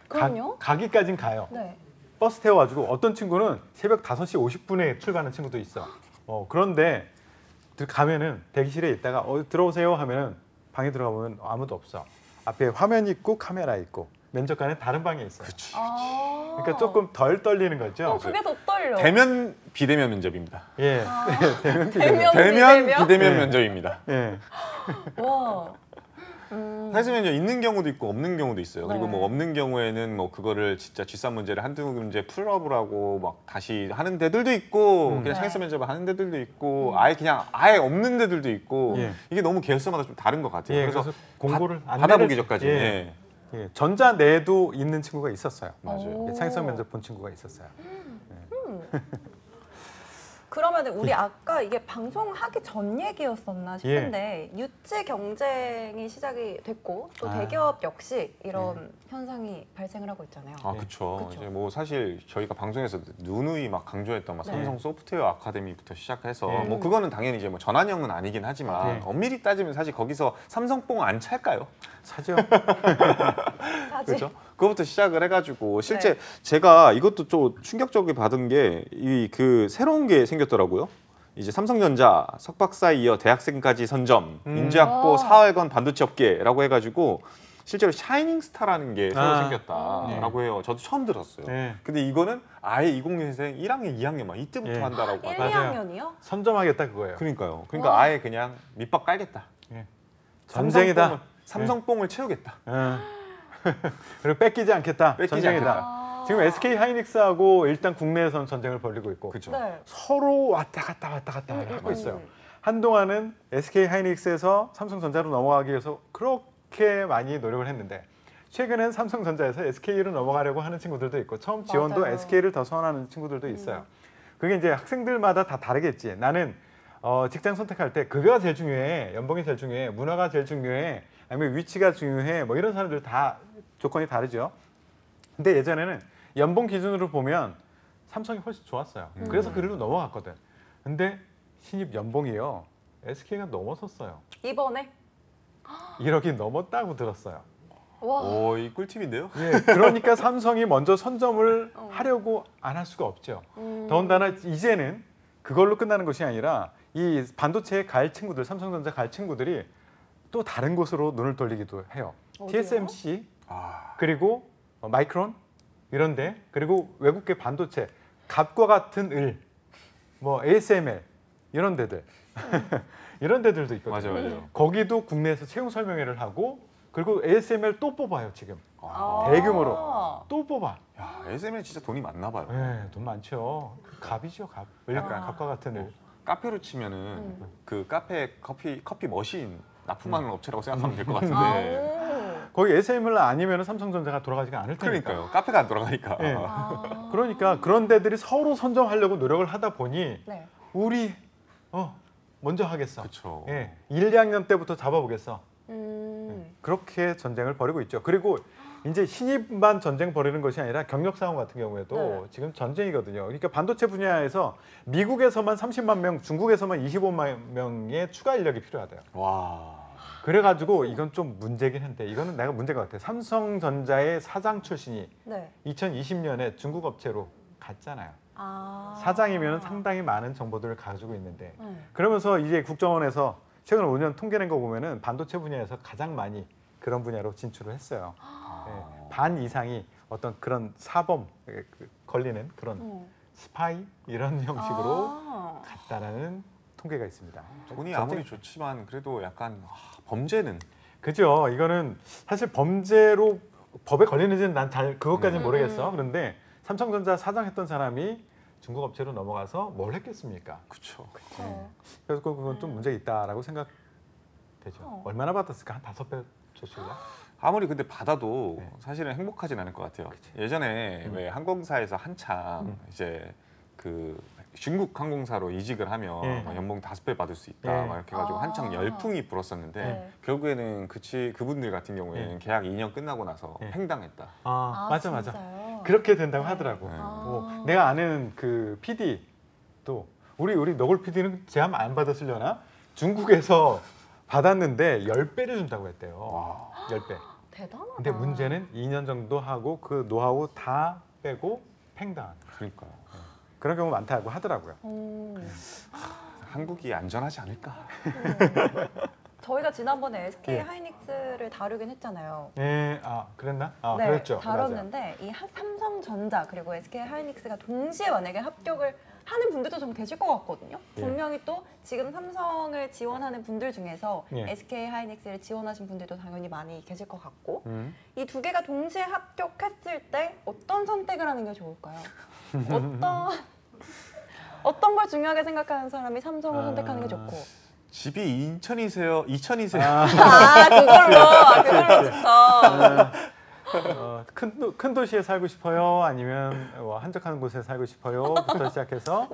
그럼요? 가기까진 가요. 네. 버스 태워가지고 어떤 친구는 새벽 5시 50분에 출발하는 친구도 있어. 그런데 가면은 대기실에 있다가 들어오세요 하면은 방에 들어가 보면 아무도 없어. 앞에 화면 있고 카메라 있고 면접관은 다른 방에 있어요. 아. 그러니까 조금 덜 떨리는 거죠. 그게 더 떨려. 대면 비대면 면접입니다. 예, 대면 대면, 대면 비대면? 비대면 네. 면접입니다. 예, 와. 사실 면접 있는 경우도 있고 없는 경우도 있어요. 그리고 네. 뭐 없는 경우에는 뭐 그거를 진짜 뒷산 문제를 한두 문제 풀어보라고 막 다시 하는 데들도 있고 그냥 네. 창의성 면접을 하는 데들도 있고 아예 없는 데들도 있고 예. 이게 너무 계열사마다 좀 다른 것 같아요. 예, 그래서 그래서 공고를 받아보기 전까지. 예, 예. 예, 전자 내도 있는 친구가 있었어요. 맞아요. 오. 창의성 면접 본 친구가 있었어요. 그러면 우리 아까 이게 방송하기 전 얘기였었나 싶은데 유치 경쟁이 시작이 됐고 또 대기업 역시 이런 현상이 발생을 하고 있잖아요. 아, 그렇죠. 그쵸. 이제 뭐 사실 저희가 방송에서 누누이 막 강조했던 막 네. 삼성 소프트웨어 아카데미부터 시작해서 네. 뭐 그거는 당연히 이제 뭐 전환형은 아니긴 하지만 네. 엄밀히 따지면 사실 거기서 삼성뽕 안 찰까요? 사죠. 사실 그렇죠. 그거부터 시작을 해가지고 실제 네. 제가 이것도 좀 충격적이게 받은 게 이 그 새로운 게 생겼더라고요. 이제 삼성전자 석박사에 이어 대학생까지 선점, 인재 와. 확보 4월건 반도체 업계라고 해가지고 실제로 샤이닝 스타라는 게 새로 생겼다라고 해요. 저도 처음 들었어요. 예. 근데 이거는 아예 20년생 1학년, 2학년 막 이때부터 예. 한다라고 1, 하더라고요. 2학년이요? 선점하겠다 그거예요. 그러니까요. 그러니까 와. 아예 그냥 밑밥 깔겠다. 전쟁이다. 삼성뽕을 채우겠다. 예. 그리고 뺏기지 않겠다. 뺏기지 전쟁이다. 않겠다. 지금 SK 하이닉스하고 일단 국내에선 전쟁을 벌이고 있고 그렇죠. 네. 서로 왔다 갔다 하고 있어요. 한동안은 SK 하이닉스에서 삼성전자로 넘어가기 위해서 그렇게 많이 노력을 했는데 최근엔 삼성전자에서 SK로 넘어가려고 하는 친구들도 있고 처음 지원도 맞아요. SK를 더 선호하는 친구들도 있어요. 그게 이제 학생들마다 다 다르겠지. 나는 직장 선택할 때 급여가 제일 중요해, 연봉이 제일 중요해, 문화가 제일 중요해, 아니면 위치가 중요해, 뭐 이런 사람들 다 조건이 다르죠. 근데 예전에는 연봉 기준으로 보면 삼성이 훨씬 좋았어요. 그래서 그리로 넘어갔거든. 근데 신입 연봉이요, SK가 넘어섰어요. 이번에 1억이 넘었다고 들었어요. 와. 오, 이 꿀팁인데요? 예, 그러니까 삼성이 먼저 선점을 하려고 안 할 수가 없죠. 더군다나 이제는 그걸로 끝나는 것이 아니라 이 반도체에 갈 친구들, 삼성전자 갈 친구들이 또 다른 곳으로 눈을 돌리기도 해요. 어디요? TSMC 아, 그리고 마이크론 이런데, 그리고 외국계 반도체 값과 같은 을, 뭐 ASML 이런 데들 이런 데들도 있거든요. 맞아요, 맞아요. 거기도 국내에서 채용 설명회를 하고, 그리고 ASML 또 뽑아요 지금. 아. 대규모로 또 뽑아. 야, SML 진짜 돈이 많나 봐요. 네, 돈 많죠. 그 값이죠, 값. 약간 값과 같은 을. 카페로 치면은 그 카페 커피 머신 납품하는 업체라고 생각하면 될 것 아, 같은데. 오. 거기 ASML 아니면 삼성전자가 돌아가지가 않을 테니까. 그러니까요. 카페가 안 돌아가니까. 예. 아. 그러니까 그런 데들이 서로 선점하려고 노력을 하다 보니 네. 우리 먼저 하겠어. 그렇죠. 예, 1, 2학년 때부터 잡아보겠어. 음. 그렇게 전쟁을 벌이고 있죠. 그리고 이제 신입만 전쟁 벌이는 것이 아니라 경력 사원 같은 경우에도 네. 지금 전쟁이거든요. 그러니까 반도체 분야에서 미국에서만 30만 명, 중국에서만 25만 명의 추가 인력이 필요하대요. 와. 그래가지고 이건 좀 문제긴 한데, 이거는 내가 문제인 것 같아요. 삼성전자의 사장 출신이 네. 2020년에 중국 업체로 갔잖아요. 아. 사장이면 상당히 많은 정보들을 가지고 있는데, 네. 그러면서 이제 국정원에서 최근 5년 통계낸 거 보면은 반도체 분야에서 가장 많이 그런 분야로 진출을 했어요. 예, 반 이상이 어떤 그런 사범 걸리는 그런 스파이 이런 형식으로 아. 갔다라는 통계가 있습니다. 돈이 전쟁- 아무리 좋지만 그래도 약간 범죄는 그죠. 이거는 사실 범죄로 법에 걸리는지는 난 잘 그것까지는 모르겠어. 그런데 삼성전자 사장했던 사람이 중국 업체로 넘어가서 뭘 했겠습니까? 그렇죠. 어. 그래서 그건 좀 문제 있다라고 생각되죠. 얼마나 받았을까? 한 5배 줬을까? 아무리 근데 받아도 네. 사실은 행복하진 않을 것 같아요. 예전에 왜 항공사에서 한참 이제 그 중국 항공사로 이직을 하면 예. 막 연봉 5배 받을 수 있다 예. 막 이렇게 해가지고 아. 한창 열풍이 불었었는데 네. 결국에는 그분들 같은 경우에는 예. 계약 2년 끝나고 나서 예. 횡당했다. 아, 맞아 맞아. 진짜요? 그렇게 된다고 하더라고. 네. 뭐 내가 아는 그 PD도 우리 너굴 PD는 제안 안 받았으려나? 중국에서 받았는데 10배를 준다고 했대요. 와. 10배. 대단하다. 근데 문제는 2년 정도 하고 그 노하우 다 빼고 팽당. 그러니까요. 그런 경우 많다고 하더라고요. 한국이 안전하지 않을까? 저희가 지난번에 SK 예. 하이닉스를 다루긴 했잖아요. 예, 아 그랬나? 아 네, 그랬죠. 다뤘는데 이 삼성전자 그리고 SK 하이닉스가 동시에 만약에 합격을 하는 분들도 좀 계실 것 같거든요. 예. 분명히 또 지금 삼성을 지원하는 분들 중에서 예. SK 하이닉스를 지원하신 분들도 당연히 많이 계실 것 같고 음. 이 두 개가 동시에 합격했을 때 어떤 선택을 하는 게 좋을까요? 어떤 걸 중요하게 생각하는 사람이 삼성을 선택하는 게 좋고. 집이 인천이세요? 이천이세요? 그걸로 진짜. 큰 도시에 살고 싶어요? 아니면 한적한 곳에 살고 싶어요?부터 시작해서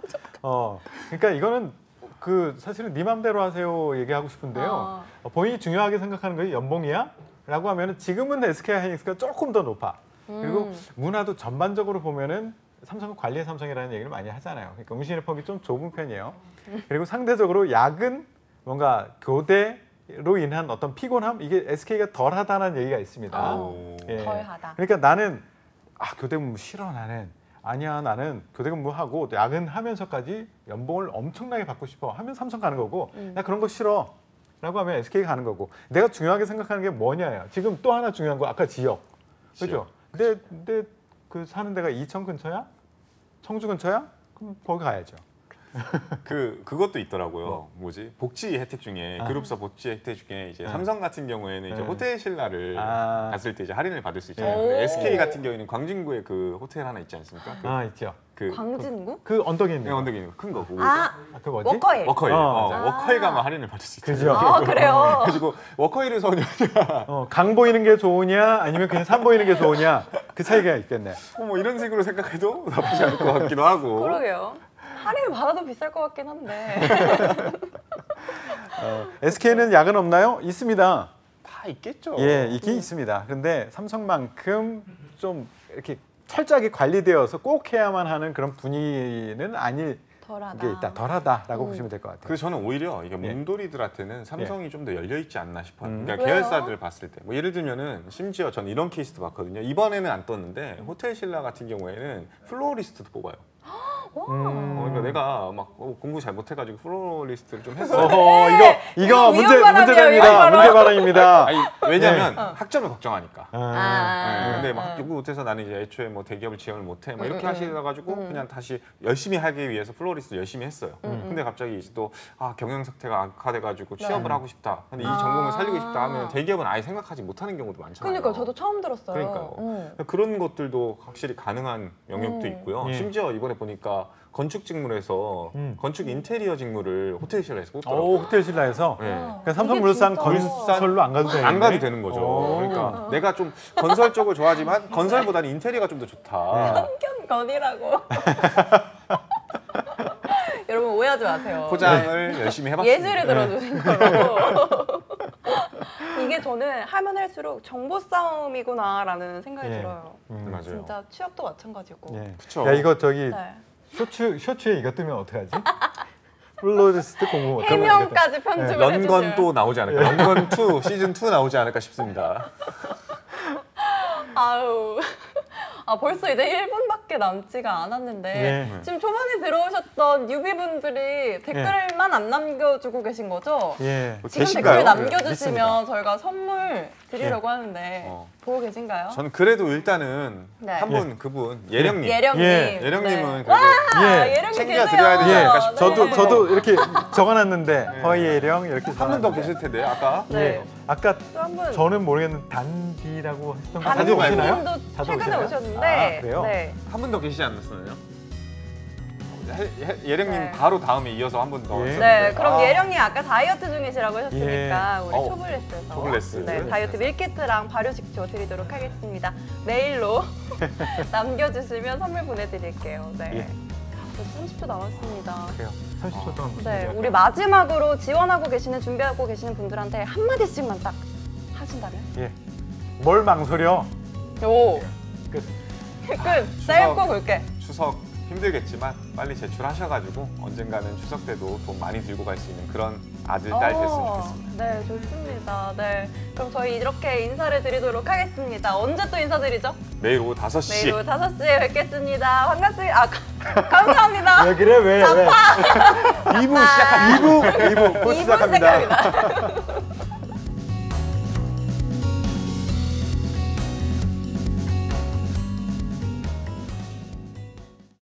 그러니까 이거는 그 사실은 네 맘대로 하세요 얘기하고 싶은데요. 본인이 중요하게 생각하는 게 연봉이야? 라고 하면은 지금은 SK 하이닉스가 조금 더 높아. 그리고 문화도 전반적으로 보면은 삼성은 관리의 삼성이라는 얘기를 많이 하잖아요. 그러니까 응시의 폭이 좀 좁은 편이에요. 그리고 상대적으로 야근 뭔가 교대로 인한 어떤 피곤함 이게 SK가 덜하다는 얘기가 있습니다. 예. 덜하다. 그러니까 나는 교대 근무 싫어 나는. 아니야 나는 교대 근무하고 야근하면서까지 연봉을 엄청나게 받고 싶어 하면 삼성 가는 거고 나 그런 거 싫어 라고 하면 SK 가는 거고 내가 중요하게 생각하는 게 뭐냐야. 지금 또 하나 중요한 거 아까 지역. 그죠? 근데 그 사는 데가 이천 근처야? 청주 근처야? 그럼 거기 가야죠. 그것도 있더라고요. 뭐지? 복지 혜택 중에 그룹사 복지 혜택 중에 이제 삼성 같은 경우에는 이제 호텔 신라를 갔을 때 이제 할인을 받을 수 있잖아요. 근데 SK 같은 경우에는 광진구에 그 호텔 하나 있지 않습니까? 있죠. 광진구? 그 언덕에 있는 네, 거. 언덕에 있는 큰 거. 그거 그 뭐지? 워커힐. 워커힐. 맞아. 워커힐 가면 할인을 받을 수 있어요. 그죠? 그래요. 그리고 워커힐을 선호하냐? 강 보이는 게 좋으냐 아니면 그냥 산 보이는 게 좋으냐 그 차이가 있겠네. 뭐 이런 식으로 생각해도 나쁘지 않을 것 같기도 하고. 그러게요. 할인을 받아도 비쌀 것 같긴 한데. SK는 야근 없나요? 있습니다. 다 있겠죠. 예, 있긴 있습니다. 그런데 삼성만큼 좀 이렇게 철저하게 관리되어서 꼭 해야만 하는 그런 분위기는 아닐 덜하다. 게 있다. 덜하다라고 보시면 될 것 같아요. 그래서 저는 오히려 이게 몸돌이들한테는 삼성이 좀 더 열려 있지 않나 싶어요. 그러니까 왜요? 계열사들 봤을 때, 뭐 예를 들면은 심지어 저는 이런 케이스도 봤거든요. 이번에는 안 떴는데 호텔 신라 같은 경우에는 플로리스트도 뽑아요. 그러니까 내가 막 공부 잘 못해가지고 플로리스트를 좀 했어. 이거 위험 발언이에요, 문제됩니다. 위험 발언. 문제 발언입니다. 아니, 왜냐면 학점을 걱정하니까. 네, 근데 막 아. 공부 못해서 나는 이제 애초에 뭐 대기업을 지원을 못해 뭐 이렇게 음. 하시다 가지고 그냥 다시 열심히 하기 위해서 플로리스트 열심히 했어요. 근데 갑자기 이제 또 경영 상태가 악화돼 가지고 취업을 하고 싶다. 근데 이 전공을 살리고 싶다 하면 대기업은 아예 생각하지 못하는 경우도 많잖아요. 그러니까 저도 처음 들었어요. 그러니까요. 그런 것들도 확실히 가능한 영역도 있고요. 예. 심지어 이번에 보니까 건축 직무에서 건축 인테리어 직무를 호텔 신라에서 뽑더라고요. 호텔 신라에서 네. 그러니까 삼성물산 진짜- 건설로 안 가도 되는 안 가도 되는 거죠. 그러니까 내가 좀 건설 쪽을 좋아하지만 건설보다는 인테리어가 좀 더 좋다. 편견건이라고. 여러분 오해하지 마세요. 포장을 열심히 해봤습니다. 예시를 들어주신 거로. 이게 저는 하면 할수록 정보 싸움이구나라는 생각이 예. 들어요. 맞아요. 진짜 취업도 마찬가지고. 예. 그쵸. 야 이거 저기 네. 쇼츠에 이거 뜨면 어떡하지? 플로리스트 공부 어떤 거 해명까지 편집을 연건 해주세요. 또 나오지 않을까? 연건 2 시즌 2 나오지 않을까 싶습니다. 아우. 벌써 이제 1분밖에 남지가 않았는데 예. 지금 초반에 들어오셨던 뉴비분들이 댓글만 안 남겨주고 계신 거죠? 예. 지금 계신가요? 댓글 남겨주시면 있습니다. 저희가 선물 드리려고 하는데 어. 보고 계신가요? 전 그래도 일단은 네. 한 분 그분 예령님. 예령님. 예. 예령님은 네. 그래도 예. 예령님 챙겨 계세요. 드려야 되지 않을까 예. 싶어요. 저도 이렇게 적어놨는데 허예령 이렇게 한 분 더 적어놨는데. 계실 텐데 아까. 네. 예. 아까 또 한 분. 저는 모르겠는데 단디라고 했던 거 단디 말고. 오시나요? 분도 자주 최근에 오시나요? 오셨는데. 아, 그래요? 네. 한 분 더 계시지 않았었나요? 예령님 네. 바로 다음에 이어서 한 분 더. 예. 있었는데. 네, 그럼 아, 예령님 아까 다이어트 중이시라고 하셨으니까 예. 우리 초블레스에서 초블레스. 네, 다이어트 밀키트랑 발효식초 드리도록 하겠습니다. 메일로 남겨주시면 선물 보내드릴게요. 네. 예. 벌써 30초 남았습니다. 그래요. 30초 동안 무슨 네, 얘기할까요? 우리 마지막으로 지원하고 계시는 준비하고 계시는 분들한테 한 마디씩만 딱 하신다면? 예. 뭘 망설여? 오, 끝. 끝. 짧고 굵게. 추석 힘들겠지만 빨리 제출하셔가지고 언젠가는 추석 때도 돈 많이 들고 갈 수 있는 그런 아들, 딸 됐으면 좋겠습니다. 네, 좋습니다. 네, 그럼 저희 이렇게 인사를 드리도록 하겠습니다. 언제 또 인사드리죠? 매일 오후 5시. 내일 오후 5시에 뵙겠습니다. 반갑습니다. 감사합니다. 왜 그래? 왜? 2부 시작합니다. 2부 곧 2부 시작합니다. 시작합니다.